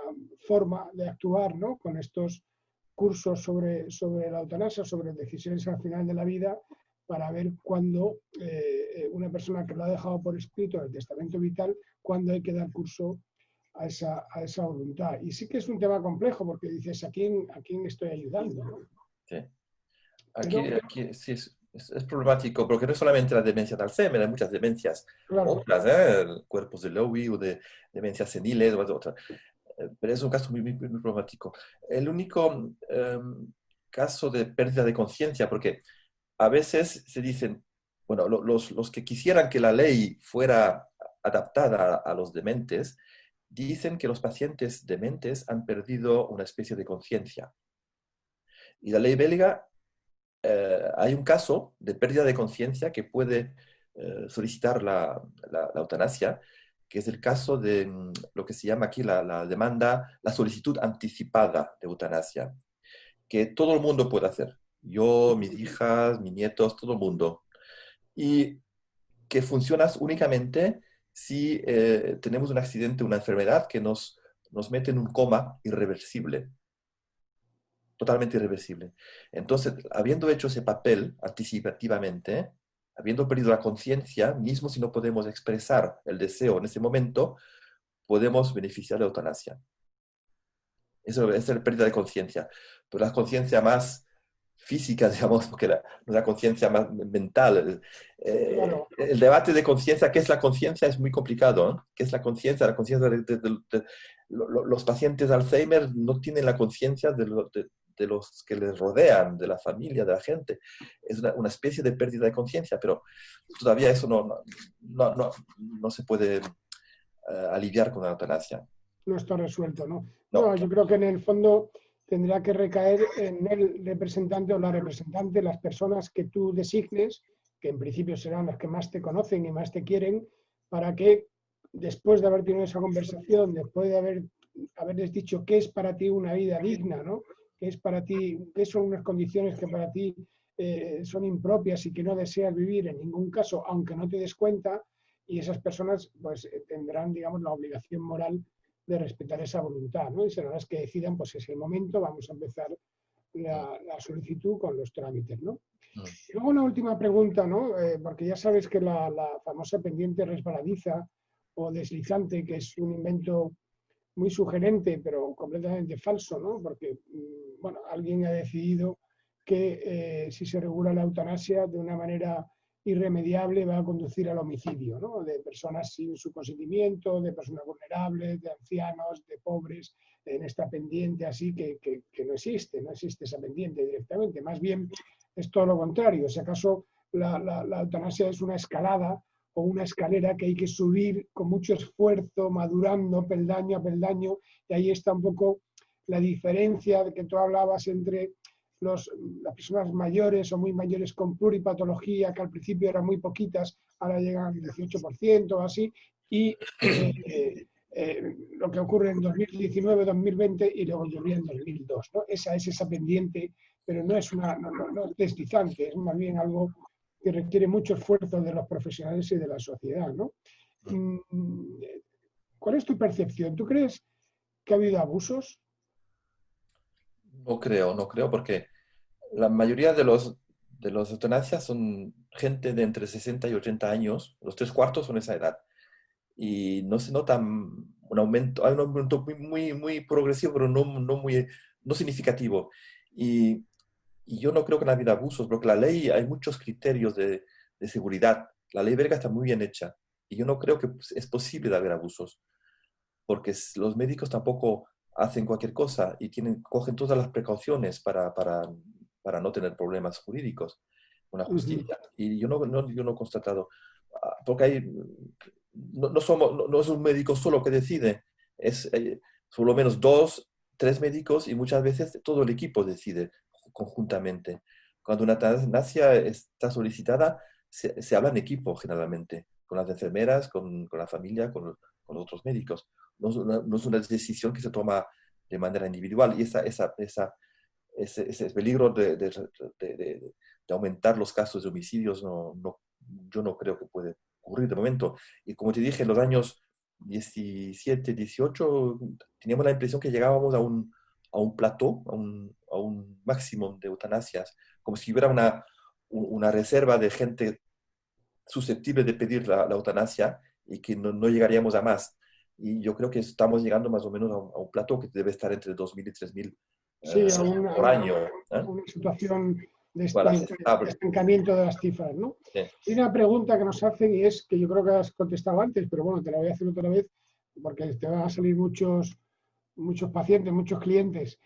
forma de actuar, ¿no? Con estos cursos sobre la eutanasia, sobre decisiones al final de la vida, para ver cuándo una persona que lo ha dejado por escrito en el testamento vital, cuándo hay que dar curso a esa voluntad. Y sí que es un tema complejo porque dices, a quién estoy ayudando? ¿No? Sí. Pero, Aquí sí es problemático, porque no es solamente la demencia de Alzheimer, hay muchas demencias claro, otras, cuerpos de Lewy o de demencias seniles o otras. Pero es un caso muy problemático. El único caso de pérdida de conciencia, porque a veces se dicen, bueno, los que quisieran que la ley fuera adaptada a los dementes, dicen que los pacientes dementes han perdido una especie de conciencia. Y la ley belga, hay un caso de pérdida de conciencia que puede solicitar la eutanasia, que es el caso de lo que se llama aquí la demanda, la solicitud anticipada de eutanasia, que todo el mundo puede hacer. Yo, mis hijas, mis nietos, todo el mundo. Y que funciona únicamente si tenemos un accidente, una enfermedad que nos mete en un coma irreversible, totalmente irreversible. Entonces, habiendo hecho ese papel anticipativamente, habiendo perdido la conciencia, mismo si no podemos expresar el deseo en ese momento, podemos beneficiar de la eutanasia. Eso es la pérdida de conciencia. Pero la conciencia más física, digamos, porque la conciencia más mental. claro, El debate de conciencia, ¿qué es la conciencia? Es muy complicado. ¿Eh? ¿Qué es la conciencia? La conciencia los pacientes de Alzheimer no tienen la conciencia de los que les rodean, de la familia, de la gente. Es una especie de pérdida de conciencia, pero todavía eso no se puede aliviar con la eutanasia. no está resuelto, ¿no? No, No, yo creo que en el fondo tendrá que recaer en el representante o la representante, las personas que tú designes, que en principio serán las que más te conocen y más te quieren, para que después de haber tenido esa conversación, después de haberles dicho qué es para ti una vida digna, ¿no? Qué es para ti, qué son unas condiciones que para ti son impropias y que no deseas vivir en ningún caso, aunque no te des cuenta, y esas personas pues tendrán, digamos, la obligación moral de respetar esa voluntad, ¿no? Y serán las que decidan, pues es el momento, vamos a empezar la solicitud con los trámites, ¿no? mm, Y luego una última pregunta, ¿no? Porque ya sabes que la famosa pendiente resbaladiza o deslizante, que es un invento muy sugerente, pero completamente falso, ¿no? Porque, bueno, alguien ha decidido que si se regula la eutanasia de una manera irremediable va a conducir al homicidio, ¿no? De personas sin su consentimiento, de personas vulnerables, de ancianos, de pobres, en esta pendiente así que no existe esa pendiente directamente. Más bien es todo lo contrario. Si acaso la eutanasia es una escalada o una escalera que hay que subir con mucho esfuerzo, madurando peldaño a peldaño, y ahí está un poco la diferencia de que tú hablabas entre las personas mayores o muy mayores con pluripatología, que al principio eran muy poquitas, ahora llegan al 18% o así, y lo que ocurre en 2019, 2020 y luego ocurría en 2002. ¿No? Esa es esa pendiente, pero no es no es deslizante, es más bien algo que requiere mucho esfuerzo de los profesionales y de la sociedad, ¿no? mm. ¿Cuál es tu percepción? ¿Tú crees que ha habido abusos? No creo, porque la mayoría de los eutanasias son gente de entre 60 y 80 años, los tres cuartos son esa edad, y no se nota un aumento, hay un aumento muy progresivo, pero no significativo. Y, y yo no creo que no haya habido abusos, porque la ley, hay muchos criterios de seguridad. La ley belga está muy bien hecha, y yo no creo que es posible de haber abusos, porque los médicos tampoco hacen cualquier cosa y cogen todas las precauciones para no tener problemas jurídicos con la Uh -huh. justicia. Y yo no he constatado, porque no es un médico solo que decide, es por lo menos dos, tres médicos y muchas veces todo el equipo decide conjuntamente. Cuando una eutanasia está solicitada, se habla en equipo generalmente, con las enfermeras, con la familia, con los otros médicos. No es una decisión que se toma de manera individual y ese peligro de aumentar los casos de homicidios yo no creo que puede ocurrir de momento. Y como te dije, en los años 17, 18, teníamos la impresión que llegábamos a un plató, a un máximo de eutanasias, como si hubiera una reserva de gente susceptible de pedir la eutanasia y que no llegaríamos a más. y yo creo que estamos llegando más o menos a un plato que debe estar entre 2.000 y 3.000 Sí, por año. una situación Voilà, de estable. estancamiento de las cifras, ¿no? Sí. Hay una pregunta que nos hacen y es que yo creo que has contestado antes, pero bueno, te la voy a hacer otra vez porque te van a salir muchos pacientes, muchos clientes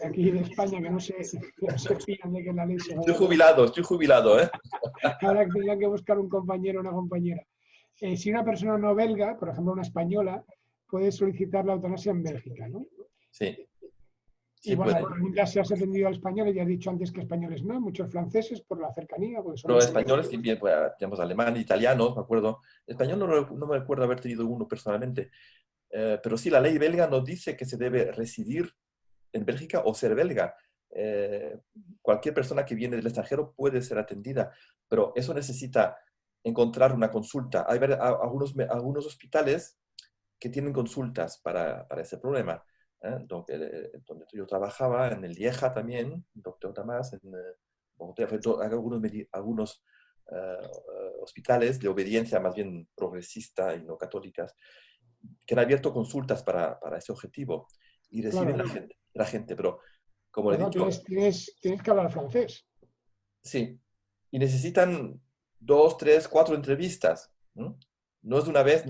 aquí de España que no se fían de que la ley se vaya a aprobar. Estoy jubilado, ¿eh? Ahora que tendrán que buscar un compañero o una compañera. Si una persona no belga, por ejemplo una española, puede solicitar la eutanasia en Bélgica, ¿no? Sí, Y sí bueno, pueden. ya se has atendido al español y ya has dicho antes que españoles no, muchos franceses por la cercanía, porque son Pero muy... españoles también, pues, tenemos alemán, italianos, me acuerdo. Español no me recuerdo haber tenido uno personalmente. Pero sí, la ley belga nos dice que se debe residir en Bélgica o ser belga. Eh, Cualquier persona que viene del extranjero puede ser atendida, pero eso necesita encontrar una consulta. Hay algunos hospitales que tienen consultas para ese problema. Donde yo trabajaba, en el Lieja también, doctor Damas, en algunos hospitales de obediencia más bien progresista y no católicas, que han abierto consultas para ese objetivo y reciben Claro, la gente, pero como le he pero no, dicho, tienes que hablar francés. sí, y necesitan 2, 3, 4 entrevistas, ¿no? No es de una vez,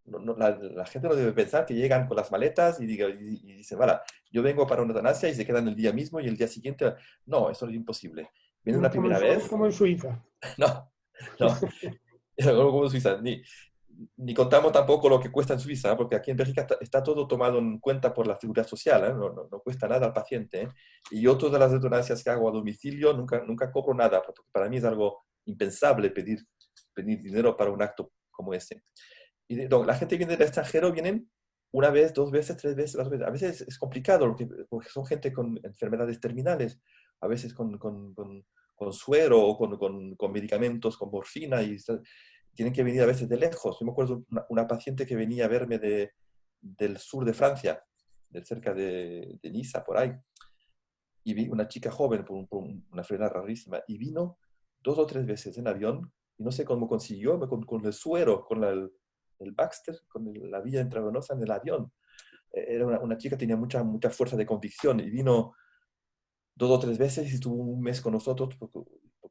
la gente no debe pensar que llegan con las maletas y dicen, vale, yo vengo para una eutanasia y se quedan el día mismo y el día siguiente, no, eso es imposible. Vienen No una es como primera vez, es como en Suiza. no, no, no como en Suiza, ni contamos tampoco lo que cuesta en Suiza, porque aquí en Bélgica está todo tomado en cuenta por la seguridad social, ¿eh? No cuesta nada al paciente, ¿eh? Y yo todas las eutanasias que hago a domicilio nunca cobro nada, porque para mí es algo impensable pedir dinero para un acto como ese. No, la gente viene del extranjero, vienen una vez, 2 veces, 3 veces, 4 veces. A veces es complicado porque son gente con enfermedades terminales, a veces con suero o con medicamentos, con morfina, y tienen que venir a veces de lejos. Yo me acuerdo una paciente que venía a verme del sur de Francia, cerca de Niza, por ahí, y vi una chica joven una enfermedad rarísima, y vino 2 o 3 veces en avión, y no sé cómo consiguió, con el suero, el Baxter, con la vía intravenosa en el avión. Era una chica que tenía mucha fuerza de convicción, y vino 2 o 3 veces y estuvo un mes con nosotros, porque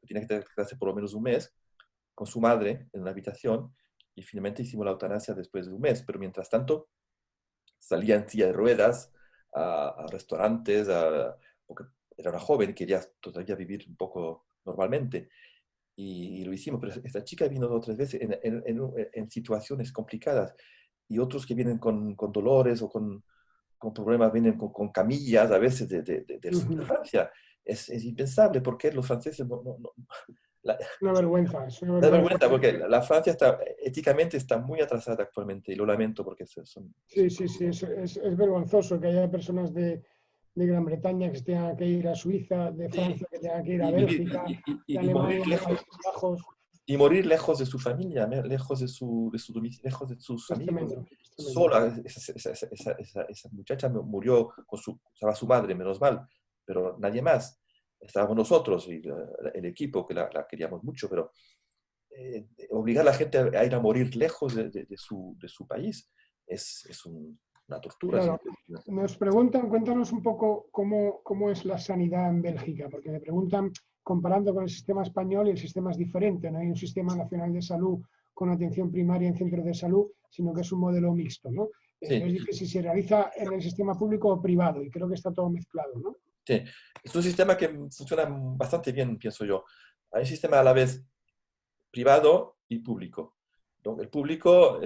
tenía que quedarse por lo menos un mes, con su madre en una habitación, y finalmente hicimos la eutanasia después de un mes, pero mientras tanto salía en silla de ruedas a restaurantes, porque era una joven y quería todavía vivir un poco normalmente. Y lo hicimos, pero esta chica vino 2 o 3 veces en situaciones complicadas, y otros que vienen con dolores o con problemas, vienen con camillas a veces del sur de Ujú. Francia. Es impensable porque los franceses la, Una vergüenza, es una da vergüenza. vergüenza porque la Francia éticamente está muy atrasada actualmente, y lo lamento porque Sí, sí, sí, es vergonzoso que haya personas de Gran Bretaña que se tengan que ir a Suiza, de sí, Francia que tengan que ir a y, vivir, Bélgica, de y morir Alemania a lejos, Países Bajos. y morir lejos de su familia, lejos de su domicilio, lejos de sus Es amigos. tremendo, es tremendo. Sola, esa muchacha murió estaba su madre, menos mal, pero nadie más. Estábamos nosotros y el equipo que la queríamos mucho, pero obligar a la gente a ir a morir lejos de su país una tortura. Claro, nos preguntan, cuéntanos un poco cómo es la sanidad en Bélgica, porque me preguntan, comparando con el sistema español, y el sistema es diferente, no hay un sistema nacional de salud con atención primaria en centros de salud, sino que es un modelo mixto, ¿no? Sí, Entonces dice si se realiza en el sistema público o privado, y creo que está todo mezclado, ¿no? sí. Es un sistema que funciona bastante bien, pienso yo. Hay un sistema a la vez privado y público. El público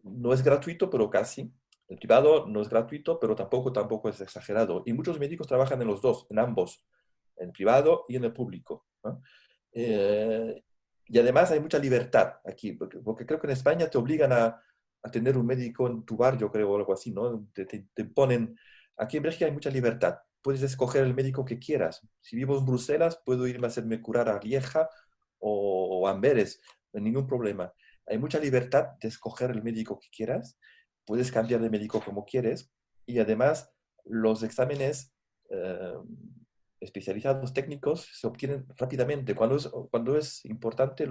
no es gratuito, pero casi. El privado no es gratuito, pero tampoco es exagerado. Y muchos médicos trabajan en los dos, en ambos, en el privado y en el público, ¿no? Eh, y además hay mucha libertad aquí, porque creo que en España te obligan a tener un médico en tu barrio, creo, o algo así, ¿no? Te ponen... Aquí en Bélgica hay mucha libertad. Puedes escoger el médico que quieras. Si vivo en Bruselas, puedo irme a hacerme curar a Lieja o Amberes, no hay ningún problema. Hay mucha libertad de escoger el médico que quieras, puedes cambiar de médico como quieres, y además los exámenes eh, especializados técnicos se obtienen rápidamente. Cuando es importante,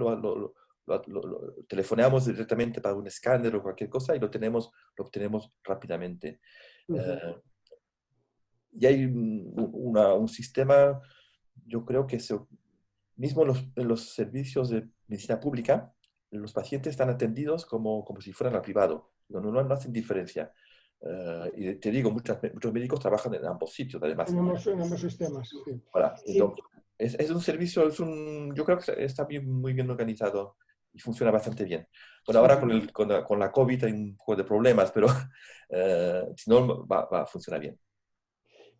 telefoneamos directamente para un escáner o cualquier cosa y lo obtenemos rápidamente. Ujú. Y hay un sistema, yo creo que mismo en los servicios de medicina pública, los pacientes están atendidos como si fueran al privado. No hacen diferencia. Y te digo, muchos médicos trabajan en ambos sitios, además. En ambos sistemas, sí. Voilà. Y, Entonces, es un servicio, yo creo que está muy bien organizado y funciona bastante bien. Bueno, sí, ahora sí. con la COVID hay un poco de problemas, pero si no, va a funcionar bien.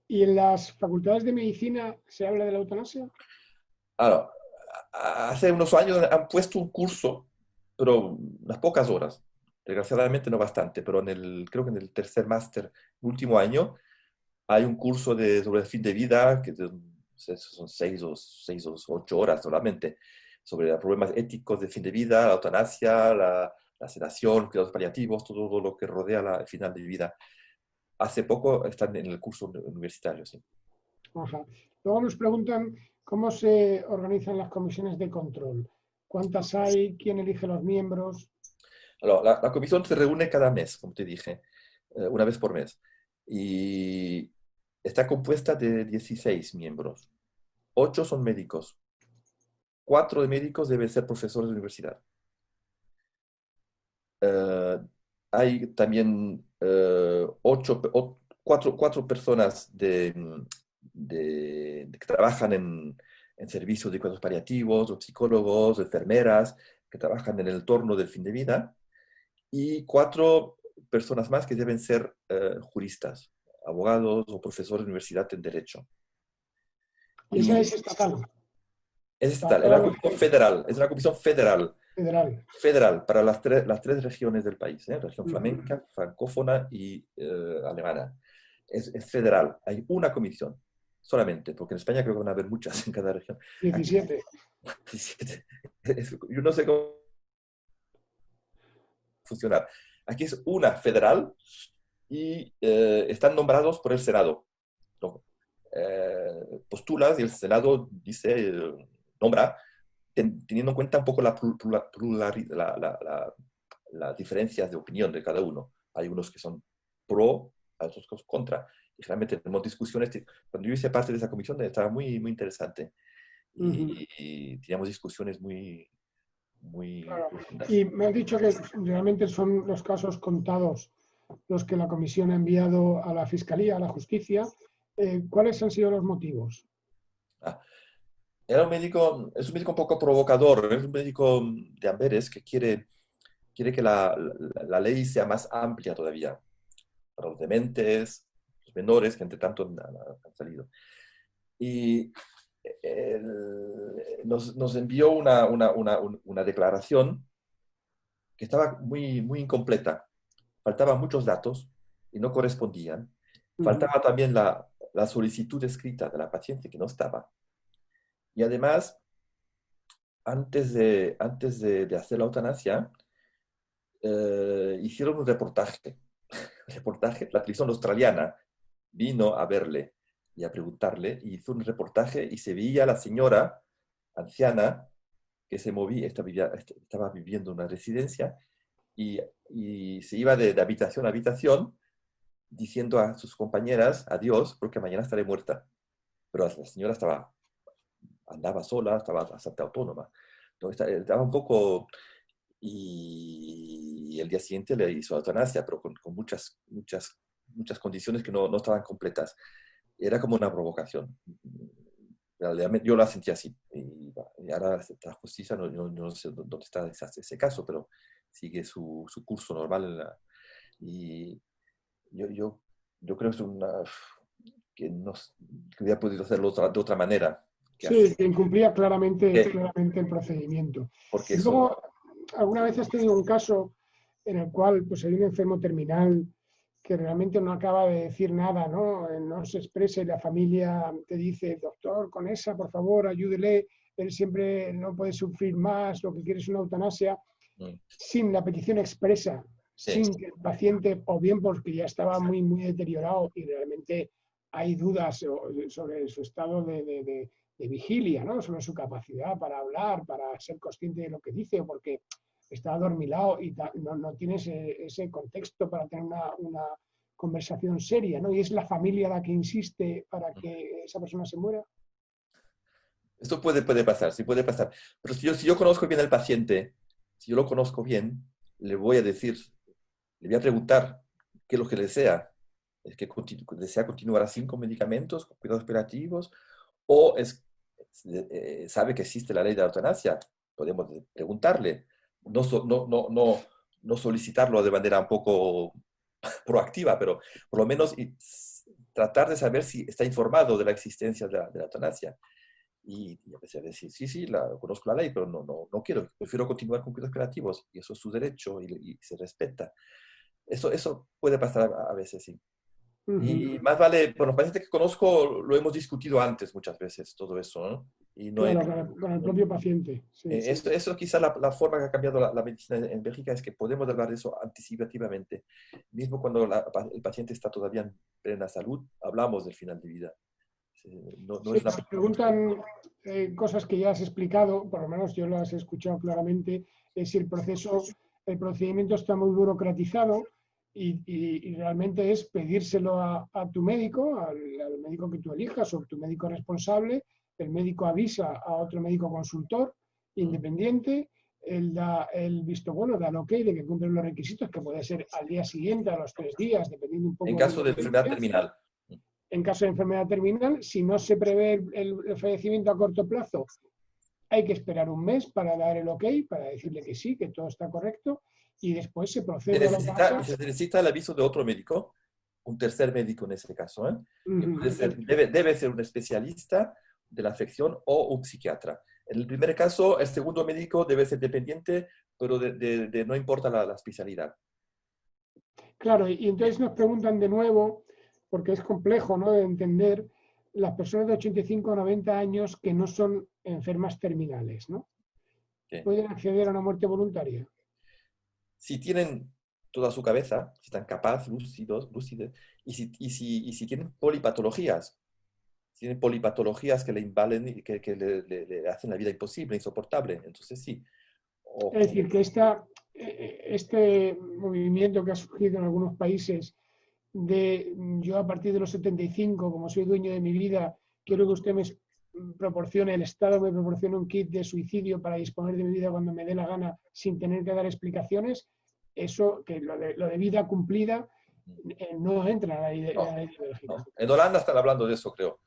¿Y en las facultades de medicina se habla de la eutanasia? Ahora, hace unos años han puesto un curso, pero unas pocas horas. Desgraciadamente no bastante, pero creo que en el tercer máster, último año, hay un curso sobre el fin de vida, que son 6 o 8 horas solamente, sobre los problemas éticos de fin de vida, la eutanasia, la sedación, cuidados paliativos, todo lo que rodea el final de vida. Hace poco están en el curso universitario, sí. Ajá. Luego nos preguntan cómo se organizan las comisiones de control. ¿Cuántas hay? ¿Quién elige los miembros? La comisión se reúne cada mes, como te dije, una vez por mes. Y está compuesta de 16 miembros. 8 son médicos. 4 de médicos deben ser profesores de universidad. Eh, Hay también 4 personas que trabajan en servicios de cuidados paliativos, o psicólogos, enfermeras, que trabajan en el entorno del fin de vida, y 4 personas más que deben ser juristas, abogados o profesores de universidad en Derecho. Y esa es Y estatal, es para estatal, es todos una los comisión federal, es una comisión federal. federal para las 3 regiones del país, región Ujú. flamenca, francófona y alemana. Es federal, hay una comisión solamente, porque en España creo que van a haber muchas en cada región. Aquí 17. 17. Yo no sé cómo funcionar. Aquí es una federal y están nombrados por el Senado. ¿No? Postulas y el Senado dice, nombra, teniendo en cuenta un poco las diferencias de opinión de cada uno. Hay unos que son pro, hay otros que son contra. Y realmente tenemos discusiones. Cuando yo hice parte de esa comisión estaba muy interesante. Ujú. Y teníamos discusiones muy Claro. profundas. Y me has dicho que realmente son los casos contados los que la comisión ha enviado a la Fiscalía, a la Justicia. ¿Cuáles han sido los motivos? Ah, es un médico un poco provocador, es un médico de Amberes que quiere que la ley sea más amplia todavía para los dementes, los menores, que entre tanto han salido. Y nos envió una declaración que estaba muy incompleta. Faltaban muchos datos y no correspondían. Ujú. Faltaba también la solicitud escrita de la paciente, que no estaba. Y además, antes de hacer la eutanasia, hicieron un reportaje. La televisión australiana vino a verle y a preguntarle, y hizo un reportaje y se veía a la señora anciana que se movía, estaba viviendo en una residencia y se iba de habitación a habitación diciendo a sus compañeras adiós porque mañana estaré muerta. Pero la señora andaba sola, estaba bastante autónoma. Entonces, estaba un poco... Y el día siguiente le hizo eutanasia, pero con muchas condiciones que no estaban completas. Era como una provocación. Realmente yo la sentí así. Y ahora la justicia, no sé dónde está ese caso, pero sigue su curso normal. Y yo, yo creo que que hubiera podido hacerlo de otra manera. Sí, que incumplía Que- claramente el procedimiento. porque Y eso... luego, ¿alguna vez has tenido un caso en el cual pues, hay un enfermo terminal que realmente no acaba de decir nada, ¿no? No se expresa y la familia te dice, doctor, con esa, por favor, ayúdele, él siempre no puede sufrir más, lo que quiere es una eutanasia, mm, sin la petición expresa, sí. sin que el paciente, o bien porque ya estaba muy deteriorado y realmente hay dudas sobre su estado de vigilia, ¿no? Sobre su capacidad para hablar, para ser consciente de lo que dice, o porque está adormilado y no tiene ese contexto para tener una conversación seria, ¿no? Y es la familia la que insiste para que esa persona se muera. Esto puede pasar, sí puede pasar. Pero si yo conozco bien al paciente, si yo lo conozco bien, le voy a decir, le voy a preguntar qué es lo que desea. ¿Es que desea continuar así con medicamentos, con cuidados operativos? ¿O sabe que existe la ley de la eutanasia? Podemos preguntarle. No solicitarlo de manera un poco proactiva, pero por lo menos tratar de saber si está informado de la existencia de la eutanasia. Y a veces decir, sí, conozco la ley, pero no quiero, prefiero continuar con cuidados operativos, y eso es su derecho y se respeta. Eso puede pasar a veces, sí. Y más vale, por los pacientes que conozco, lo hemos discutido antes muchas veces, todo eso, ¿no? Y no Claro, con el propio paciente. Sí, sí. eso quizá la forma que ha cambiado la medicina en Bélgica es que podemos hablar de eso anticipativamente. Mismo cuando el paciente está todavía en plena salud, hablamos del final de vida. No Sí, es una... nos preguntan cosas que ya has explicado, por lo menos yo las he escuchado claramente, es si el procedimiento está muy burocratizado y realmente es pedírselo a tu médico, al médico que tú elijas o tu médico responsable. El médico avisa a otro médico consultor independiente, él da el visto bueno, da el ok de que cumplen los requisitos, que puede ser al día siguiente, a los 3 días, dependiendo un En poco de caso la de enfermedad urgencia. terminal. En caso de enfermedad terminal, si no se prevé el fallecimiento a corto plazo, hay que esperar un mes para dar el ok, para decirle que sí, que todo está correcto, y después se procede a la eutanasia. Se necesita el aviso de otro médico, un tercer médico en ese caso, ¿eh? Que puede ser, Uh-huh. debe ser un especialista de la afección o un psiquiatra. En el primer caso, el segundo médico debe ser dependiente, pero no importa la especialidad. Claro, y entonces nos preguntan de nuevo, porque es complejo, ¿no?, de entender, las personas de 85 o 90 años que no son enfermas terminales, ¿no? ¿Okay? ¿Pueden acceder a una muerte voluntaria? Si tienen toda su cabeza, si están capaces, lúcidos, y si tienen polipatologías, que le invalen y que le hacen la vida imposible, insoportable, entonces sí. Es decir, que este movimiento que ha surgido en algunos países de yo a partir de los 75, como soy dueño de mi vida, quiero que usted me proporcione, el Estado me proporcione un kit de suicidio para disponer de mi vida cuando me dé la gana sin tener que dar explicaciones, eso, que lo de vida cumplida, no entra en la ley de Bélgica. No. En Holanda están hablando de eso, creo.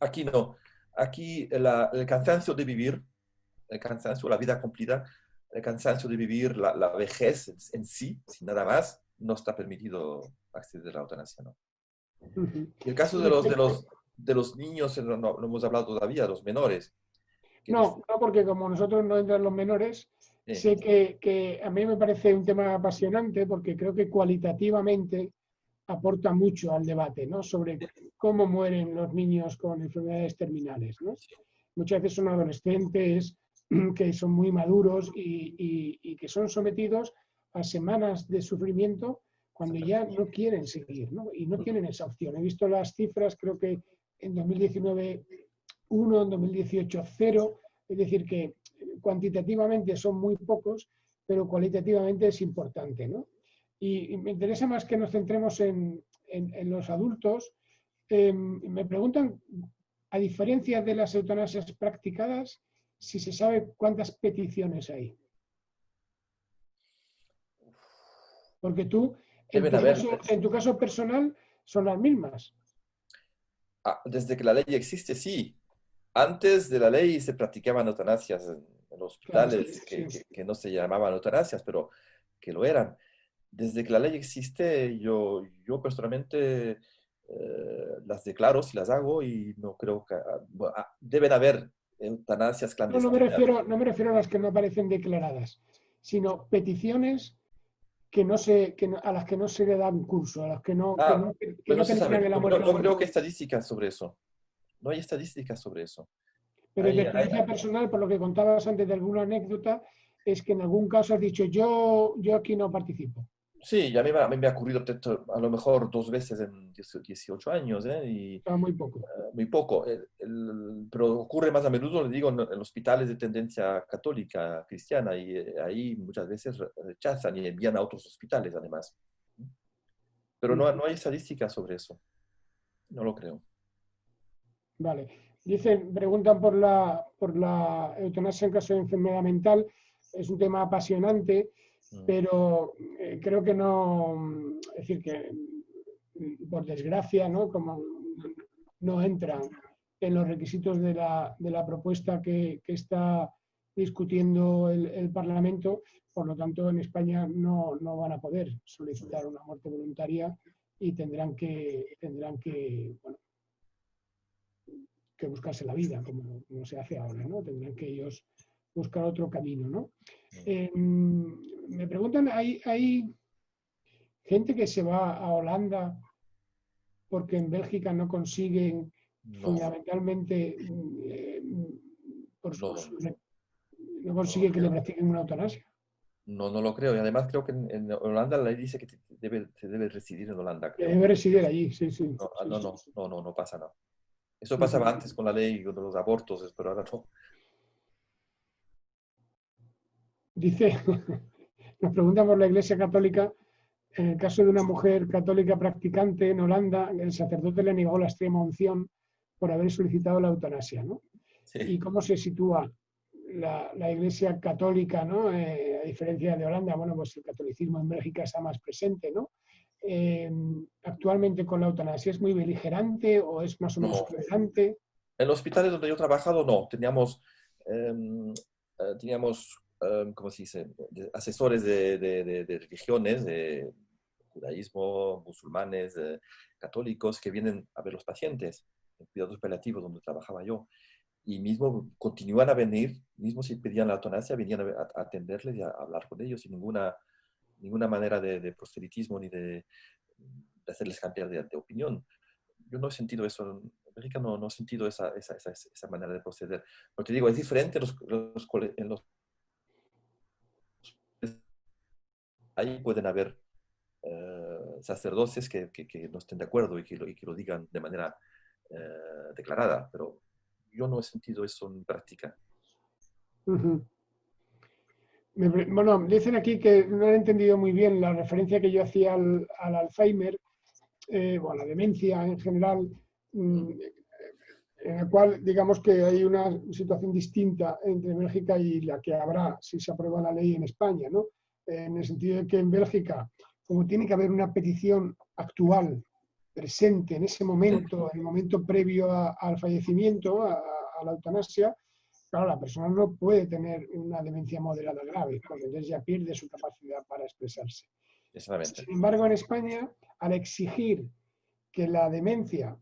Aquí no. Aquí el cansancio de vivir, el cansancio, la vida cumplida, el cansancio de vivir, la vejez en sí, sin nada más, no está permitido acceder a la eutanasia, ¿no? Uh-huh. Y el caso de los niños, no hemos hablado todavía, los menores. No, porque como nosotros no entran los menores, sé que a mí me parece un tema apasionante porque creo que cualitativamente aporta mucho al debate, ¿no?, sobre cómo mueren los niños con enfermedades terminales, ¿no? Muchas veces son adolescentes que son muy maduros y que son sometidos a semanas de sufrimiento cuando ya no quieren seguir, ¿no? Y no tienen esa opción. He visto las cifras, creo que en 2019 1, en 2018 0, es decir, que cuantitativamente son muy pocos, pero cualitativamente es importante, ¿no? Y me interesa más que nos centremos en los adultos. Me preguntan, a diferencia de las eutanasias practicadas, si se sabe cuántas peticiones hay. Porque tú, en tu caso personal, son las mismas. Desde que la ley existe, sí. Antes de la ley se practicaban eutanasias en los hospitales, Claro, sí. que no se llamaban eutanasias, pero que lo eran. Desde que la ley existe, yo personalmente las declaro si las hago y no creo que... deben haber eutanasias clandestinas. No me refiero a las que no aparecen declaradas, sino peticiones a las que no se le da un curso, a las que no Pues no se terminan sabe. en la muerte. No creo que estadísticas sobre eso. No hay estadísticas sobre eso. Pero de experiencia personal, por lo que contabas antes de alguna anécdota, es que en algún caso has dicho, yo aquí no participo. Sí, ya a mí me ha ocurrido a lo mejor 2 veces en 18 años, ¿eh? Y Está muy poco. muy poco. Pero ocurre más a menudo, le digo, en hospitales de tendencia católica, cristiana, y ahí muchas veces rechazan y envían a otros hospitales, además. Pero no hay estadísticas sobre eso. No lo creo. Vale. Dicen, preguntan por la eutanasia en caso de enfermedad mental. Es un tema apasionante, Mm. pero creo que no, es decir, que por desgracia, ¿no? Como no entran en los requisitos de la propuesta que está discutiendo el Parlamento, por lo tanto en España no van a poder solicitar una muerte voluntaria y tendrán que bueno, que buscarse la vida, como se hace ahora, ¿no? Tendrán que ellos buscar otro camino, ¿no? Me preguntan, ¿hay gente que se va a Holanda porque en Bélgica no consiguen No, fundamentalmente no, no no lo consigue que le creo. practiquen una eutanasia? No lo creo. Y además creo que en Holanda la ley dice que se debe residir en Holanda, Que creo. debe residir allí, sí, sí. No, Sí, sí. no pasa nada. Eso Uh-huh. pasaba antes con la ley de los abortos, pero ahora no. Dice, nos preguntan por la Iglesia Católica. En el caso de una mujer católica practicante en Holanda, el sacerdote le negó la extrema unción por haber solicitado la eutanasia, ¿no? ¿Y Sí. cómo se sitúa la Iglesia Católica, ¿no? A diferencia de Holanda, bueno, pues el catolicismo en Bélgica está más presente, ¿no? Actualmente con la eutanasia, ¿es muy beligerante o es más o menos No. tolerante? En los hospitales donde yo he trabajado, no. Teníamos, ¿cómo se dice? Asesores de religiones, de judaísmo, musulmanes, católicos, que vienen a ver los pacientes en cuidados paliativos donde trabajaba yo. Y mismo continúan a venir, mismo si pedían la eutanasia, venían a atenderles y a hablar con ellos sin ninguna manera de proselitismo ni de hacerles cambiar de opinión. Yo no he sentido eso, en América no he sentido esa manera de proceder. Pero te digo, es diferente en los ahí pueden haber sacerdotes que no estén de acuerdo y que lo digan de manera declarada, pero yo no he sentido eso en práctica. Uh-huh. Bueno, dicen aquí que no han entendido muy bien la referencia que yo hacía al Alzheimer, o a la demencia en general, Mm. en la cual digamos que hay una situación distinta entre Bélgica y la que habrá si se aprueba la ley en España, ¿no? En el sentido de que en Bélgica, como tiene que haber una petición actual, presente en ese momento, en el momento previo al fallecimiento, a la eutanasia, claro, la persona no puede tener una demencia moderada grave, porque entonces ya pierde su capacidad para expresarse. Exactamente. Sin embargo, en España, al exigir que la demencia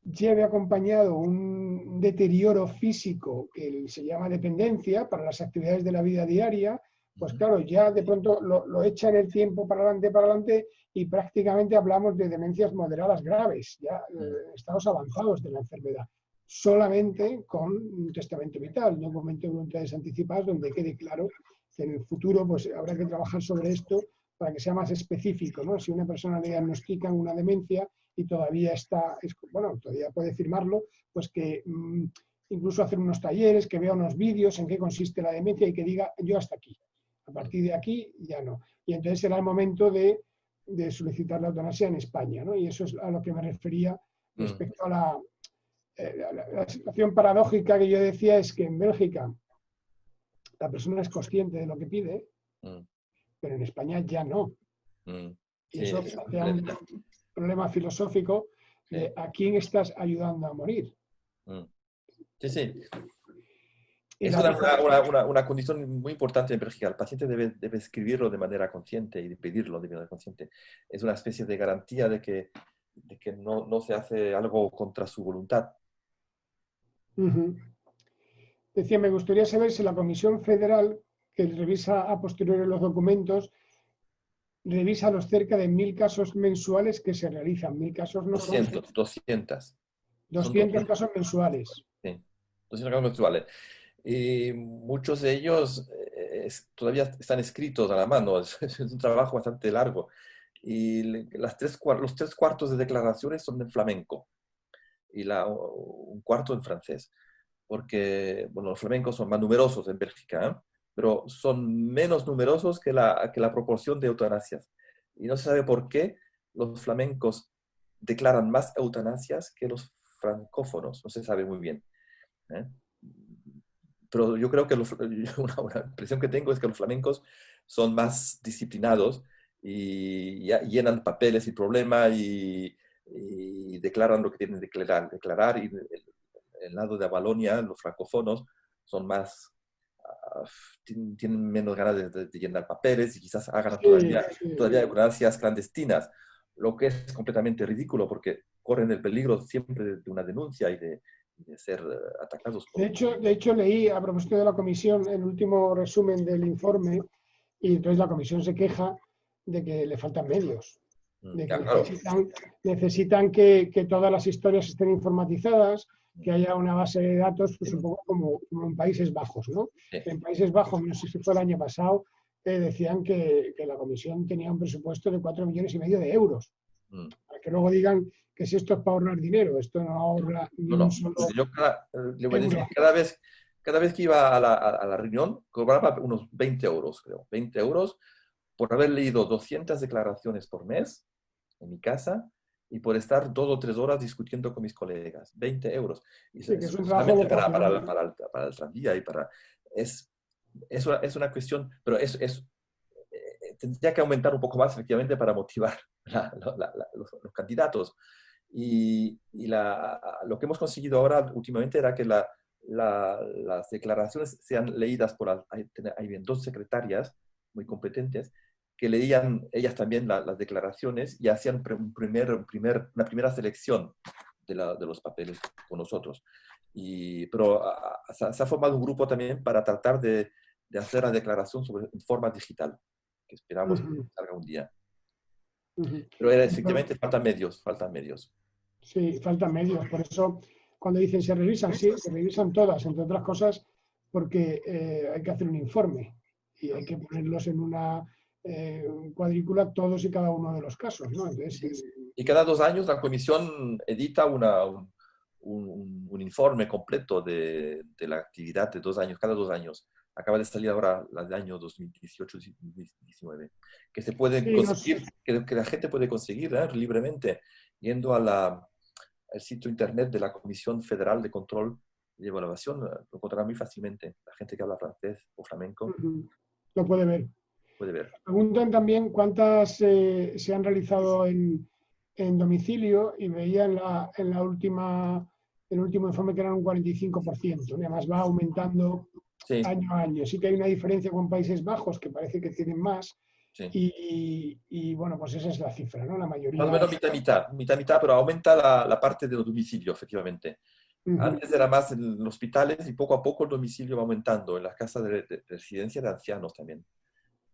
lleve acompañado un deterioro físico que se llama dependencia para las actividades de la vida diaria, pues claro, ya de pronto lo echa en el tiempo para adelante y prácticamente hablamos de demencias moderadas graves, ya estados avanzados de la enfermedad, solamente con un testamento vital, un documento de voluntades anticipadas donde quede claro que en el futuro pues habrá que trabajar sobre esto para que sea más específico, ¿no? Si una persona le diagnostican una demencia y todavía bueno, todavía puede firmarlo, pues que incluso hacer unos talleres, que vea unos vídeos en qué consiste la demencia y que diga yo hasta aquí. A partir de aquí ya no. Y entonces será el momento de solicitar la eutanasia en España, ¿no? Y eso es a lo que me refería respecto a la situación paradójica que yo decía, es que en Bélgica la persona es consciente de lo que pide, pero en España ya no. Y Sí, eso plantea un problema filosófico de a quién estás ayudando a morir. Sí, sí. Y Es una condición muy importante en Bélgica. El paciente debe escribirlo de manera consciente y pedirlo de manera consciente. Es una especie de garantía de que no se hace algo contra su voluntad. Decía, me gustaría saber si la Comisión Federal, que revisa a posteriori los documentos, revisa los cerca de 1000 casos mensuales que se realizan. 1000 casos no son 200. Son 200 casos mensuales. Sí, 200 casos mensuales. Y muchos de ellos todavía están escritos a la mano, es un trabajo bastante largo. Y los 3 cuartos de declaraciones son en flamenco y un cuarto en francés, porque bueno, los flamencos son más numerosos en Bélgica, ¿eh? Pero son menos numerosos que la proporción de eutanasias. Y no se sabe por qué los flamencos declaran más eutanasias que los francófonos, no se sabe muy bien, ¿eh? Pero yo creo que una impresión que tengo es que los flamencos son más disciplinados y llenan papeles y problemas y declaran lo que tienen que declarar. Y el lado de Valonia, los francófonos, son más, tienen menos ganas de llenar papeles y quizás hagan Sí, todavía sí. eutanasias clandestinas, lo que es completamente ridículo porque corren el peligro siempre de una denuncia y de ser atacados por un... De hecho, leí a propósito de la comisión el último resumen del informe y entonces la comisión se queja de que le faltan medios, de que Ya, claro. necesitan que todas las historias estén informatizadas, que haya una base de datos, pues un poco como en Países Bajos, ¿no? Sí. En Países Bajos, no sé si fue el año pasado, decían que la comisión tenía un presupuesto de 4,5 millones de euros. Mm. Para que luego digan que si esto es para ahorrar dinero, esto no ahorra ni No, un no. solo Yo le voy a decir, euro. cada vez que iba a la reunión, cobraba unos 20 euros, creo. 20 euros por haber leído 200 declaraciones por mes en mi casa y por estar 2 o 3 horas discutiendo con mis colegas. 20 euros. Y Sí, que es un trabajo solamente para, para, vocacional. para, para el tranvía y para... Es, es una cuestión, pero tendría que aumentar un poco más, efectivamente, para motivar los candidatos. Lo que hemos conseguido ahora últimamente era que las declaraciones sean leídas por, hay bien 2 secretarias muy competentes que leían ellas también las declaraciones y hacían una primera selección de los papeles con nosotros. Pero se ha formado un grupo también para tratar de hacer la declaración en forma digital, que esperamos que Ujú, salga un día. ujú. Pero efectivamente faltan medios, faltan medios. Sí, faltan medios. Por eso, cuando dicen se revisan, sí, se revisan todas, entre otras cosas, porque hay que hacer un informe y hay que ponerlos en una cuadrícula todos y cada uno de los casos, ¿no? Entonces, Sí. Y cada 2 años la comisión edita un informe completo de la actividad de 2 años, cada 2 años. Acaba de salir ahora la del año 2018-2019, que se puede sí, conseguir, que la gente puede conseguir, libremente yendo al sitio internet de la Comisión Federal de Control y Evaluación. Lo encontrará muy fácilmente. La gente que habla francés o flamenco lo puede ver. puede ver. Preguntan también cuántas se han realizado en domicilio y veía en la última, el último informe que eran un 45%. Y además va aumentando Sí, año a año. Sí que hay una diferencia con Países Bajos, que parece que tienen más. sí. Y bueno, pues esa es la cifra, ¿no? La Más o mayoría menos es... mitad, mitad, mitad, mitad, pero aumenta la parte de los domicilios, efectivamente. Uh-huh. Antes era más en hospitales y poco a poco el domicilio va aumentando, en las casas de residencia de ancianos también. En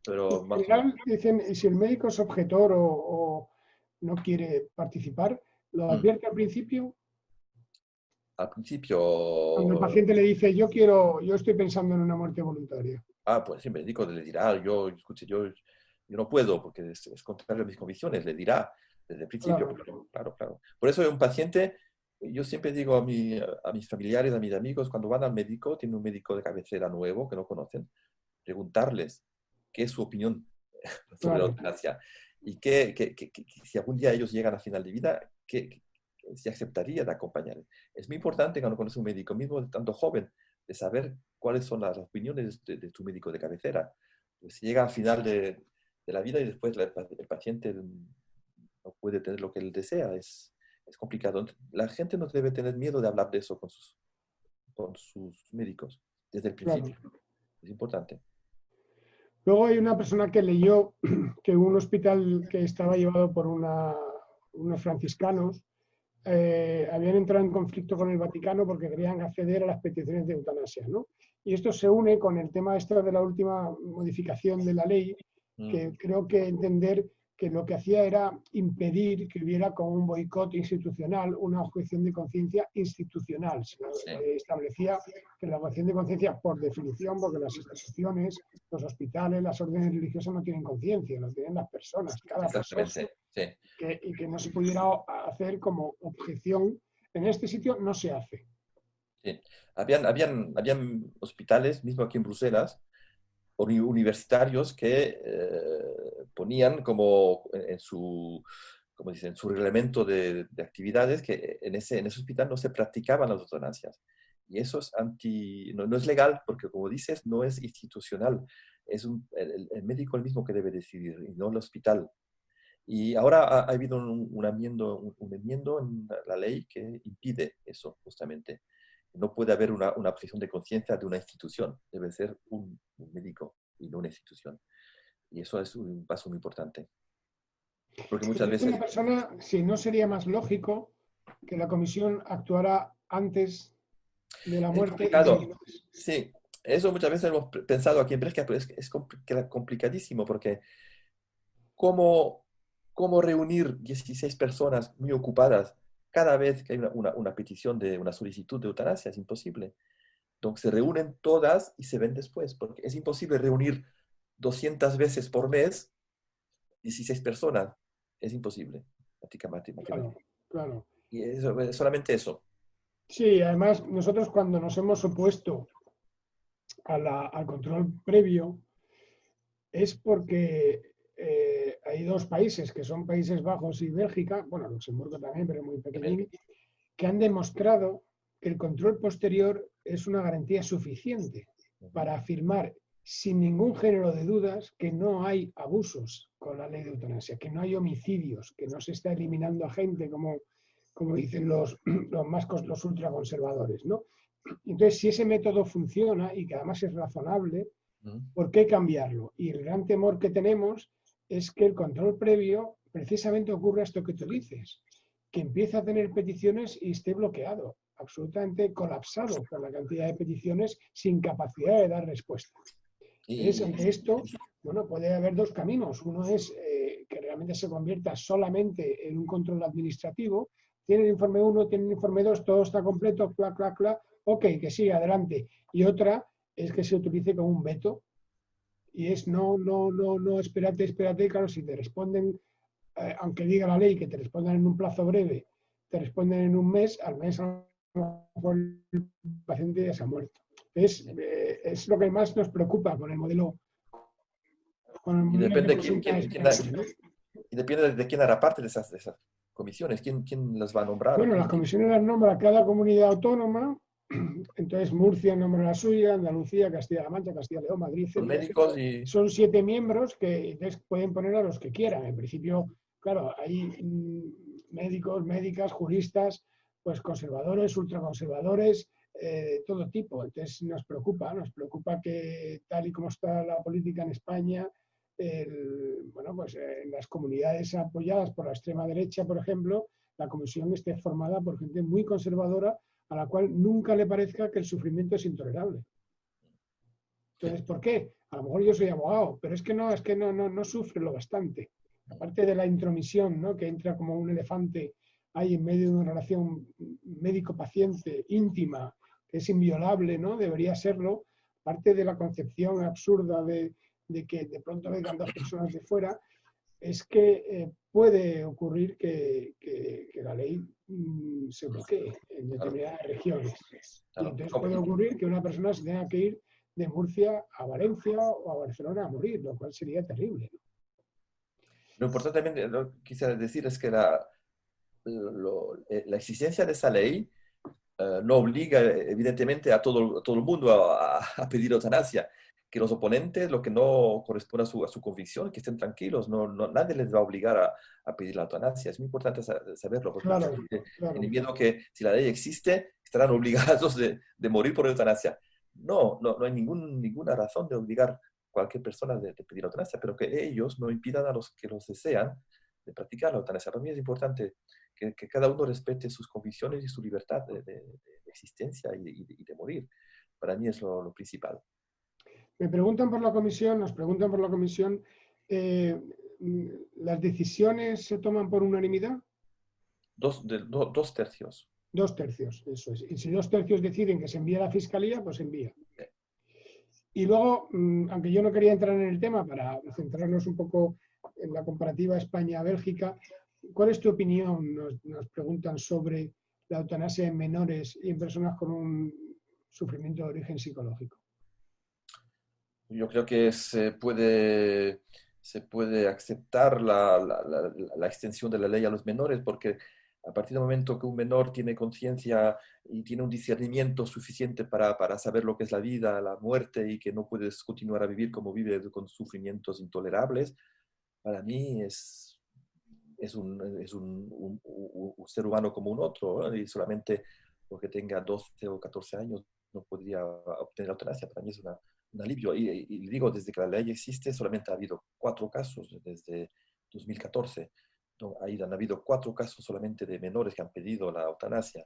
Pero más o menos. general, dicen, si el médico es objetor o no quiere participar, lo Mm. advierte al principio. Al Cuando el principio, paciente le dice, yo estoy pensando en una muerte voluntaria. pues sí, el médico le dirá, escuche, yo no puedo porque es contrario a mis convicciones, le dirá desde el principio, Claro, claro, claro, claro. Por eso un paciente, yo siempre digo a mis familiares, a mis amigos, cuando van al médico, tiene un médico de cabecera nuevo que no conocen, preguntarles qué es su opinión sobre la claro, eutanasia y si algún día ellos llegan a final de vida, si aceptaría de acompañar. Es muy importante cuando conoces un médico, mismo tanto joven, de saber cuáles son las opiniones de tu médico de cabecera. Pues si llega al final de la vida y después el paciente no puede tener lo que él desea, es complicado. La gente no debe tener miedo de hablar de eso con sus médicos desde el claro. principio. Es importante. Luego hay una persona que leyó que un hospital que estaba llevado por unos franciscanos habían entrado en conflicto con el Vaticano porque querían acceder a las peticiones de eutanasia, ¿no? Y esto se une con el tema de la última modificación de la ley, Mm. que creo que entender que lo que hacía era impedir que hubiera como un boicot institucional, una objeción de conciencia institucional. Se establecía que la objeción de conciencia, por definición, porque las instituciones, los hospitales, las órdenes religiosas no tienen conciencia, lo tienen las personas, cada persona. Sí. Y que no se pudiera hacer como objeción. En este sitio no se hace. Sí. Habían hospitales, mismo aquí en Bruselas, universitarios que ponían como en su, como dicen, en su reglamento de actividades que en ese hospital no se practicaban las eutanasias. Y eso es no es legal porque, como dices, no es institucional. Es el médico el mismo que debe decidir y no el hospital. Y ahora ha habido un enmiendo en la ley que impide eso, justamente. No puede haber una objeción de conciencia de una institución. Debe ser un médico y no una institución. Y eso es un paso muy importante. Porque muchas veces... Una persona, si no sería más lógico que la comisión actuara antes de la muerte. Es complicado. Sí, eso muchas veces hemos pensado aquí en Brescia, pero es complicadísimo porque ¿cómo reunir 16 personas muy ocupadas cada vez que hay una petición de una solicitud de eutanasia? Es imposible. Entonces se reúnen todas y se ven después, porque es imposible reunir 200 veces por mes 16 personas. Es imposible, prácticamente. Claro. Y es solamente eso. Sí, además nosotros cuando nos hemos opuesto al control previo es porque hay dos países, que son Países Bajos y Bélgica, bueno, Luxemburgo también, pero muy pequeñín, que han demostrado que el control posterior es una garantía suficiente para afirmar sin ningún género de dudas que no hay abusos con la ley de eutanasia, que no hay homicidios, que no se está eliminando a gente como dicen los ultraconservadores, ¿no? Entonces, si ese método funciona y que además es razonable, ¿por qué cambiarlo? Y el gran temor que tenemos es que el control previo precisamente ocurra esto que tú dices, que empiece a tener peticiones y esté bloqueado, absolutamente colapsado por la cantidad de peticiones sin capacidad de dar respuesta. Entonces, ante esto, bueno, puede haber dos caminos. Uno es que realmente se convierta solamente en un control administrativo. Tiene el informe 1, tiene el informe 2, todo está completo, clac, clac, clac, ok, que siga adelante. Y otra es que se utilice como un veto. Y es no, espérate, claro, si te responden, aunque diga la ley que te respondan en un plazo breve, te responden en un mes, al mes a lo mejor el paciente ya se ha muerto. Es lo que más nos preocupa con el modelo. Y depende de quién hará parte de esas comisiones, quién las va a nombrar. Bueno, las comisiones las nombra cada comunidad autónoma. Entonces Murcia nombra la suya, Andalucía, Castilla-La Mancha, Castilla-León, Madrid, Son médicos y... Son 7 miembros que entonces pueden poner a los que quieran. En principio, claro, hay médicos, médicas, juristas, pues conservadores, ultraconservadores, todo tipo. Entonces nos preocupa que tal y como está la política en España, bueno, pues en las comunidades apoyadas por la extrema derecha, por ejemplo, la comisión esté formada por gente muy conservadora a la cual nunca le parezca que el sufrimiento es intolerable. Entonces, ¿por qué? A lo mejor yo soy abogado, pero es que no sufre lo bastante. Aparte de la intromisión, ¿no? Que entra como un elefante ahí en medio de una relación médico-paciente íntima, que es inviolable, ¿no? Debería serlo. Aparte de la concepción absurda de que de pronto vengan dos personas de fuera, es que puede ocurrir que la ley se bloquee en determinadas regiones. Y entonces puede ocurrir que una persona se tenga que ir de Murcia a Valencia o a Barcelona a morir, lo cual sería terrible. Lo importante también, lo que quisiera decir es que la existencia de esa ley no obliga evidentemente a todo el mundo a pedir eutanasia. Que los oponentes, lo que no corresponde a su convicción, que estén tranquilos, nadie les va a obligar a pedir la eutanasia. Es muy importante saberlo, porque tienen miedo que si la ley existe, estarán obligados de morir por eutanasia. No hay ninguna razón de obligar a cualquier persona de pedir la eutanasia, pero que ellos no impidan a los que los desean de practicar la eutanasia. Para mí es importante que cada uno respete sus convicciones y su libertad de existencia y de morir. Para mí es lo principal. Nos preguntan por la comisión, ¿las decisiones se toman por unanimidad? Dos tercios. 2 tercios, eso es. Y si 2 tercios deciden que se envía a la fiscalía, pues se envía. Y luego, aunque yo no quería entrar en el tema para centrarnos un poco en la comparativa España-Bélgica, ¿cuál es tu opinión? Nos preguntan sobre la eutanasia en menores y en personas con un sufrimiento de origen psicológico. Yo creo que se puede aceptar la extensión de la ley a los menores, porque a partir del momento que un menor tiene conciencia y tiene un discernimiento suficiente para saber lo que es la vida, la muerte, y que no puedes continuar a vivir como vive con sufrimientos intolerables, para mí es un ser humano como un otro, ¿eh? Y solamente porque tenga 12 o 14 años no podría obtener eutanasia. Para mí es un alivio. Y digo, desde que la ley existe, solamente ha habido 4 casos desde 2014. No, han habido 4 casos solamente de menores que han pedido la eutanasia.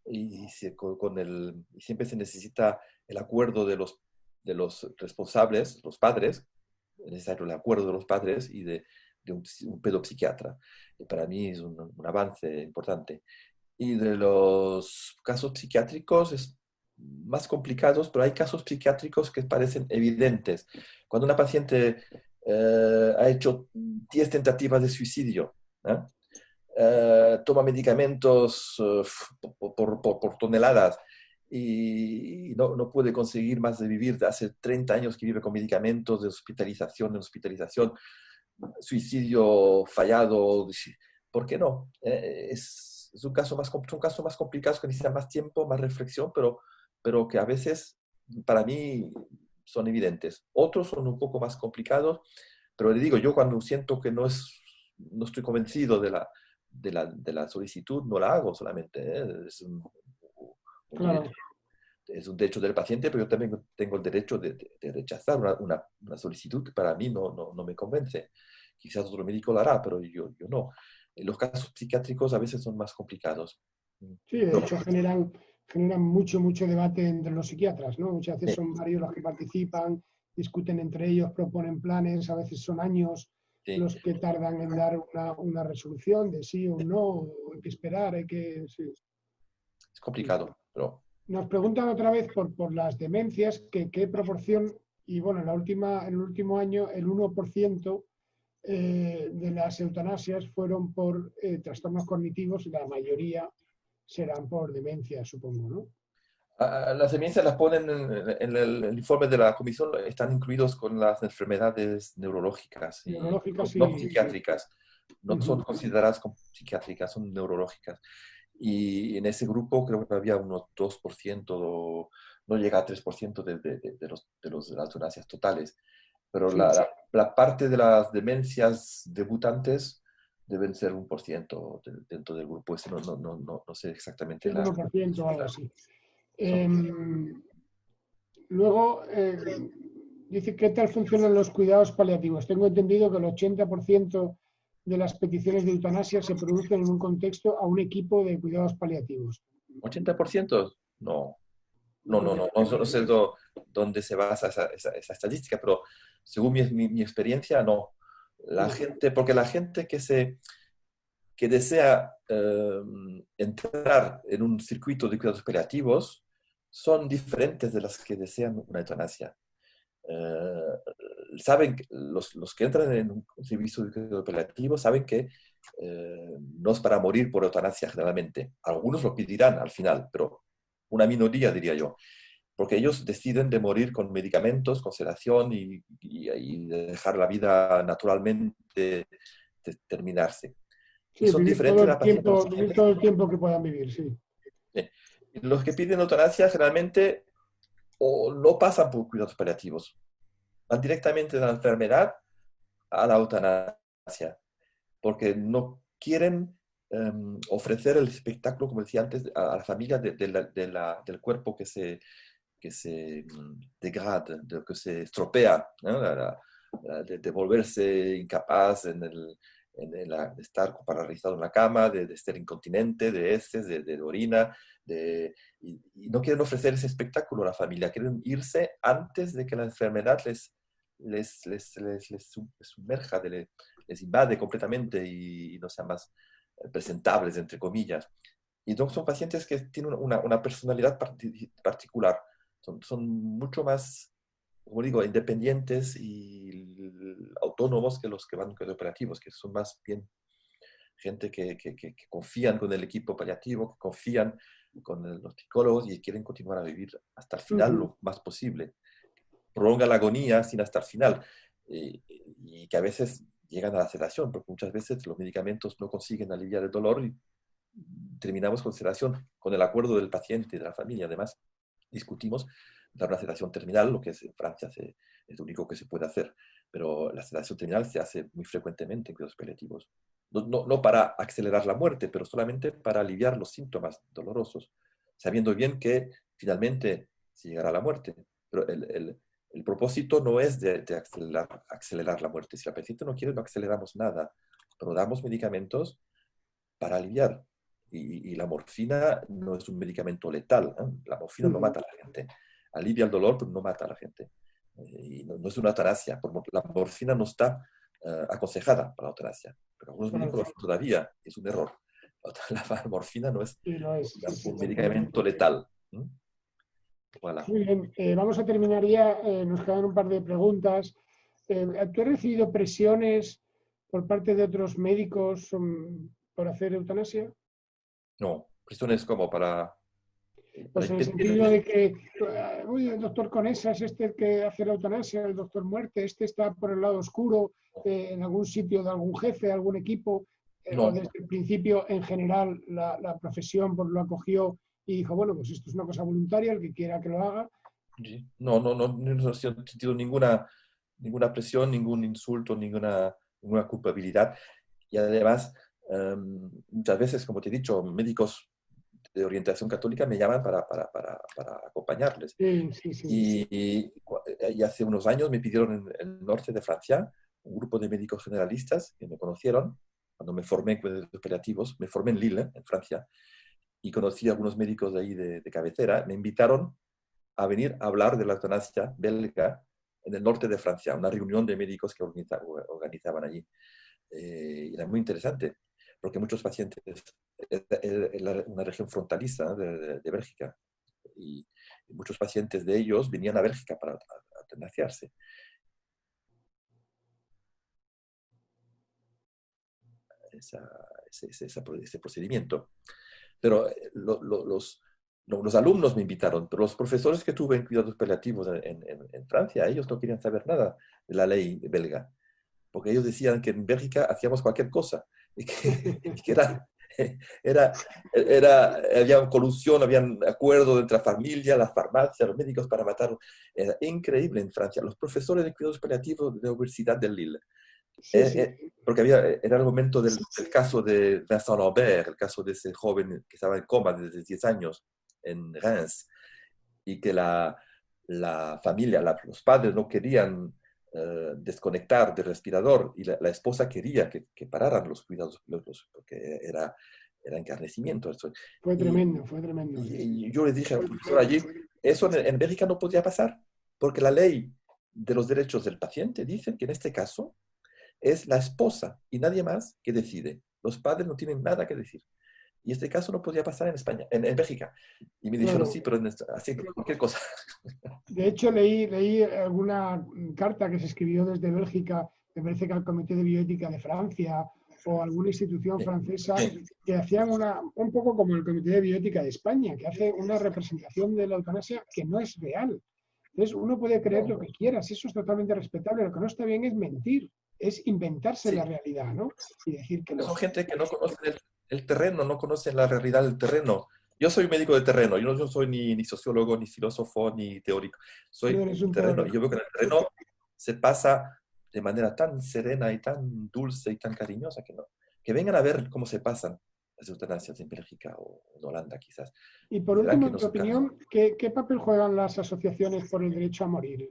Y siempre se necesita el acuerdo de los responsables, los padres, es necesario el acuerdo de los padres y de un pedopsiquiatra. Y para mí es un avance importante. Y de los casos psiquiátricos es más complicados, pero hay casos psiquiátricos que parecen evidentes. Cuando una paciente ha hecho 10 tentativas de suicidio, ¿eh? Toma medicamentos por toneladas y no puede conseguir más de vivir. Hace 30 años que vive con medicamentos de hospitalización en hospitalización, suicidio fallado. ¿Por qué no? Es un caso son casos más complicados que necesitan más tiempo, más reflexión, pero que a veces para mí son evidentes. Otros son un poco más complicados, pero le digo, yo cuando siento que no estoy convencido de la solicitud, no la hago solamente. Es Claro. es un derecho del paciente, pero yo también tengo el derecho de rechazar una solicitud que para mí no me convence. Quizás otro médico lo hará, pero yo no. Los casos psiquiátricos a veces son más complicados. Sí, de hecho generan mucho debate entre los psiquiatras, ¿no? Muchas veces Sí, son varios los que participan, discuten entre ellos, proponen planes, a veces son años sí, los que tardan en dar una resolución de sí o no, hay que esperar, hay que... Sí. es complicado, pero Nos preguntan otra vez por las demencias, que qué proporción, y bueno, en el último año el 1% de las eutanasias fueron por trastornos cognitivos, la mayoría serán por demencia, supongo, ¿no? las demencias las ponen en el informe de la comisión, están incluidos con las enfermedades neurológicas y Neurológicas no y... Sí. psiquiátricas. No son Uh-huh. consideradas como psiquiátricas, son neurológicas. Y en ese grupo creo que había unos 2%, no llega a 3% de las eutanasias totales. Pero Sí, la parte de las demencias debutantes deben ser 1% dentro del grupo. Ese no sé exactamente el 1% o algo la- así. son- Luego, dice, ¿qué tal funcionan los cuidados paliativos? Tengo entendido que el 80% de las peticiones de eutanasia se producen en un contexto a un equipo de cuidados paliativos. 80%, no. No puede No sé dónde se basa esa estadística, pero según mi experiencia, no. no. Porque la gente que desea entrar en un circuito de cuidados paliativos son diferentes de las que desean una eutanasia. Saben que los que entran en un servicio de cuidado paliativo saben que no es para morir por eutanasia generalmente. Algunos lo pedirán al final, pero una minoría diría yo, porque ellos deciden de morir con medicamentos, con sedación y dejar la vida naturalmente terminarse. Y Sí, son diferentes de los vivir pacientes. todo el tiempo que puedan vivir, sí. Los que piden eutanasia generalmente o no pasan por cuidados paliativos, van directamente de la enfermedad a la eutanasia, porque no quieren ofrecer el espectáculo, como decía antes, a la familia del cuerpo que se degrada, que se estropea, ¿no? De volverse incapaz de estar paralizado en la cama, de estar incontinente, de heces, de orina, y no quieren ofrecer ese espectáculo a la familia, quieren irse antes de que la enfermedad les sumerja, les invade completamente y no sean más presentables, entre comillas. Y entonces son pacientes que tienen una personalidad particular, son mucho más, como digo, independientes y autónomos que los que van con operativos, que son más bien gente que confían con el equipo paliativo, que confían con los psicólogos y quieren continuar a vivir hasta el final lo más posible. Prolonga la agonía sin hasta el final y que a veces llegan a la sedación, porque muchas veces los medicamentos no consiguen aliviar el dolor y terminamos con sedación, con el acuerdo del paciente y de la familia. Además, discutimos dar una sedación terminal, lo que es en Francia es lo único que se puede hacer, pero la sedación terminal se hace muy frecuentemente en cuidados paliativos. No para acelerar la muerte, pero solamente para aliviar los síntomas dolorosos, sabiendo bien que finalmente se llegará a la muerte. Pero el propósito no es de acelerar la muerte. Si el paciente no quiere, no aceleramos nada, pero damos medicamentos para aliviar. Y la morfina no es un medicamento letal. La morfina no mata a la gente. Alivia el dolor, pero no mata a la gente. Y no es una eutanasia. La morfina no está aconsejada para la eutanasia. Pero algunos médicos todavía es un error. La morfina no es un medicamento letal. Voilà. Muy bien, vamos a terminar ya. Nos quedan un par de preguntas. ¿Tú has recibido presiones por parte de otros médicos por hacer eutanasia? No, presiones como para Pues en el sentido de que, uy, el doctor Conesa es el que hace la eutanasia, el doctor Muerte, está por el lado oscuro, en algún sitio de algún jefe, algún equipo, no. o desde el principio, en general, la profesión pues, lo acogió y dijo, bueno, pues esto es una cosa voluntaria, el que quiera que lo haga. No he sentido ninguna presión, ningún insulto, ninguna culpabilidad. Y además, muchas veces, como te he dicho, médicos de orientación católica me llaman para acompañarles. Sí. Y hace unos años me pidieron en el norte de Francia un grupo de médicos generalistas que me conocieron cuando me formé en cuidados operativos. Me formé en Lille, en Francia, y conocí a algunos médicos de ahí de cabecera. Me invitaron a venir a hablar de la eutanasia belga en el norte de Francia, una reunión de médicos que organizaban allí. Era muy interesante, porque muchos pacientes, es una región frontaliza de Bélgica, y muchos pacientes de ellos venían a Bélgica para eutanasiarse. Ese procedimiento. Pero los alumnos me invitaron, pero los profesores que tuve en cuidados paliativos en Francia, ellos no querían saber nada de la ley belga, porque ellos decían que en Bélgica hacíamos cualquier cosa, y que había colusión, había acuerdo entre la familia, la farmacia, los médicos para matar. Era increíble en Francia. Los profesores de cuidados paliativos de la Universidad de Lille, porque era el momento del caso de Vincent Lambert, el caso de ese joven que estaba en coma desde 10 años en Reims, y que la familia, los padres no querían desconectar del respirador, y la esposa quería que pararan los cuidados, porque era encarnecimiento. Fue tremendo. Y yo le dije al profesor allí, eso en Bélgica no podía pasar, porque la ley de los derechos del paciente dice que en este caso es la esposa y nadie más que decide. Los padres no tienen nada que decir. Y este caso no podía pasar en España, en Bélgica. Y me dijeron, sí, pero haciendo cualquier cosa. De hecho, leí alguna carta que se escribió desde Bélgica, me parece que al Comité de Bioética de Francia o alguna institución francesa, que hacían un poco como el Comité de Bioética de España, que hace una representación de la eutanasia que no es real. Entonces, uno puede creer lo que quieras, eso es totalmente respetable. Lo que no está bien es mentir, es inventarse la realidad, ¿no? Y decir que son gente que no conoce el terreno, no conocen la realidad del terreno. Yo soy médico de terreno, yo no soy ni sociólogo, ni filósofo, ni teórico. Soy terreno. Y yo veo que en el terreno se pasa de manera tan serena y tan dulce y tan cariñosa que vengan a ver cómo se pasan las eutanasias en Bélgica o en Holanda, quizás. Y por último, en tu opinión, ¿qué papel juegan las asociaciones por el derecho a morir?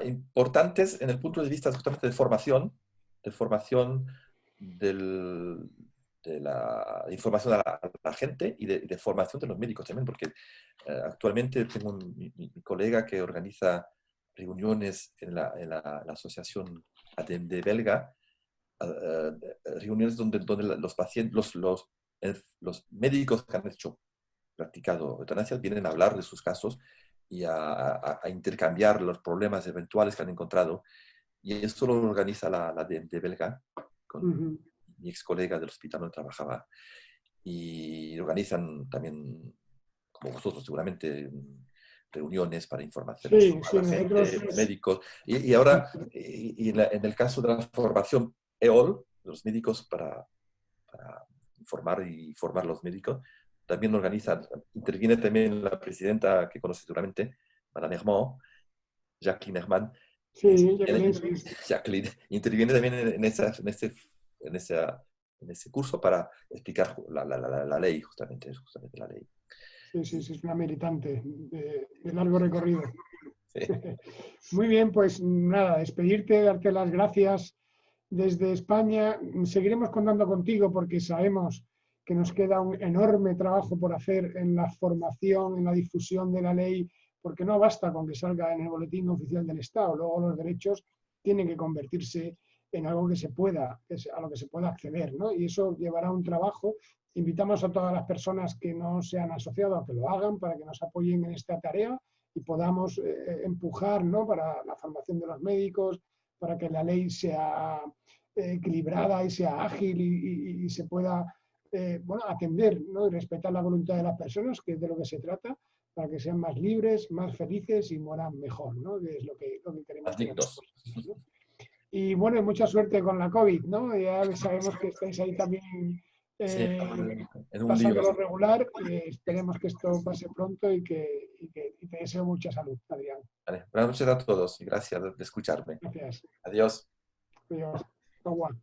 Importantes en el punto de vista justamente de formación de la información a la gente y de formación de los médicos también, porque actualmente tengo mi colega que organiza reuniones en la Asociación ADMD belga, reuniones donde los pacientes, los médicos que han practicado eutanasia vienen a hablar de sus casos y a intercambiar los problemas eventuales que han encontrado. Y esto lo organiza la ADMD belga con mi ex colega del hospital donde trabajaba. Y organizan también, como vosotros seguramente, reuniones para información Sí, a sí, la gente, nosotros... los médicos. Y ahora, en el caso de la formación EOL, los médicos para informar y formar a los médicos, también organizan, interviene también la presidenta que conoce seguramente, Madame Herman, Jacqueline Herman. Sí, Jacqueline, sí. Jacqueline interviene también en ese curso para explicar la ley, justamente la ley. Sí, sí, sí, es una militante de largo recorrido. Sí. Muy bien, pues nada, despedirte, darte las gracias desde España. Seguiremos contando contigo porque sabemos que nos queda un enorme trabajo por hacer en la formación, en la difusión de la ley, porque no basta con que salga en el boletín oficial del Estado, luego los derechos tienen que convertirse en algo que se pueda, a lo que se pueda acceder, ¿no? Y eso llevará un trabajo. Invitamos a todas las personas que no se han asociado a que lo hagan para que nos apoyen en esta tarea y podamos empujar, ¿no?, para la formación de los médicos, para que la ley sea equilibrada y sea ágil y se pueda bueno, atender, ¿no?, y respetar la voluntad de las personas, que es de lo que se trata, para que sean más libres, más felices y mueran mejor, ¿no?, que es lo que queremos todas las personas, ¿no? Y bueno, mucha suerte con la COVID, ¿no? Ya sabemos que estáis ahí también Sí, en un lío. pasándolo regular. Esperemos que esto pase pronto y te deseo mucha salud, Adrián. Vale. Buenas noches a todos y gracias de escucharme. Gracias. Adiós. Adiós. Agua.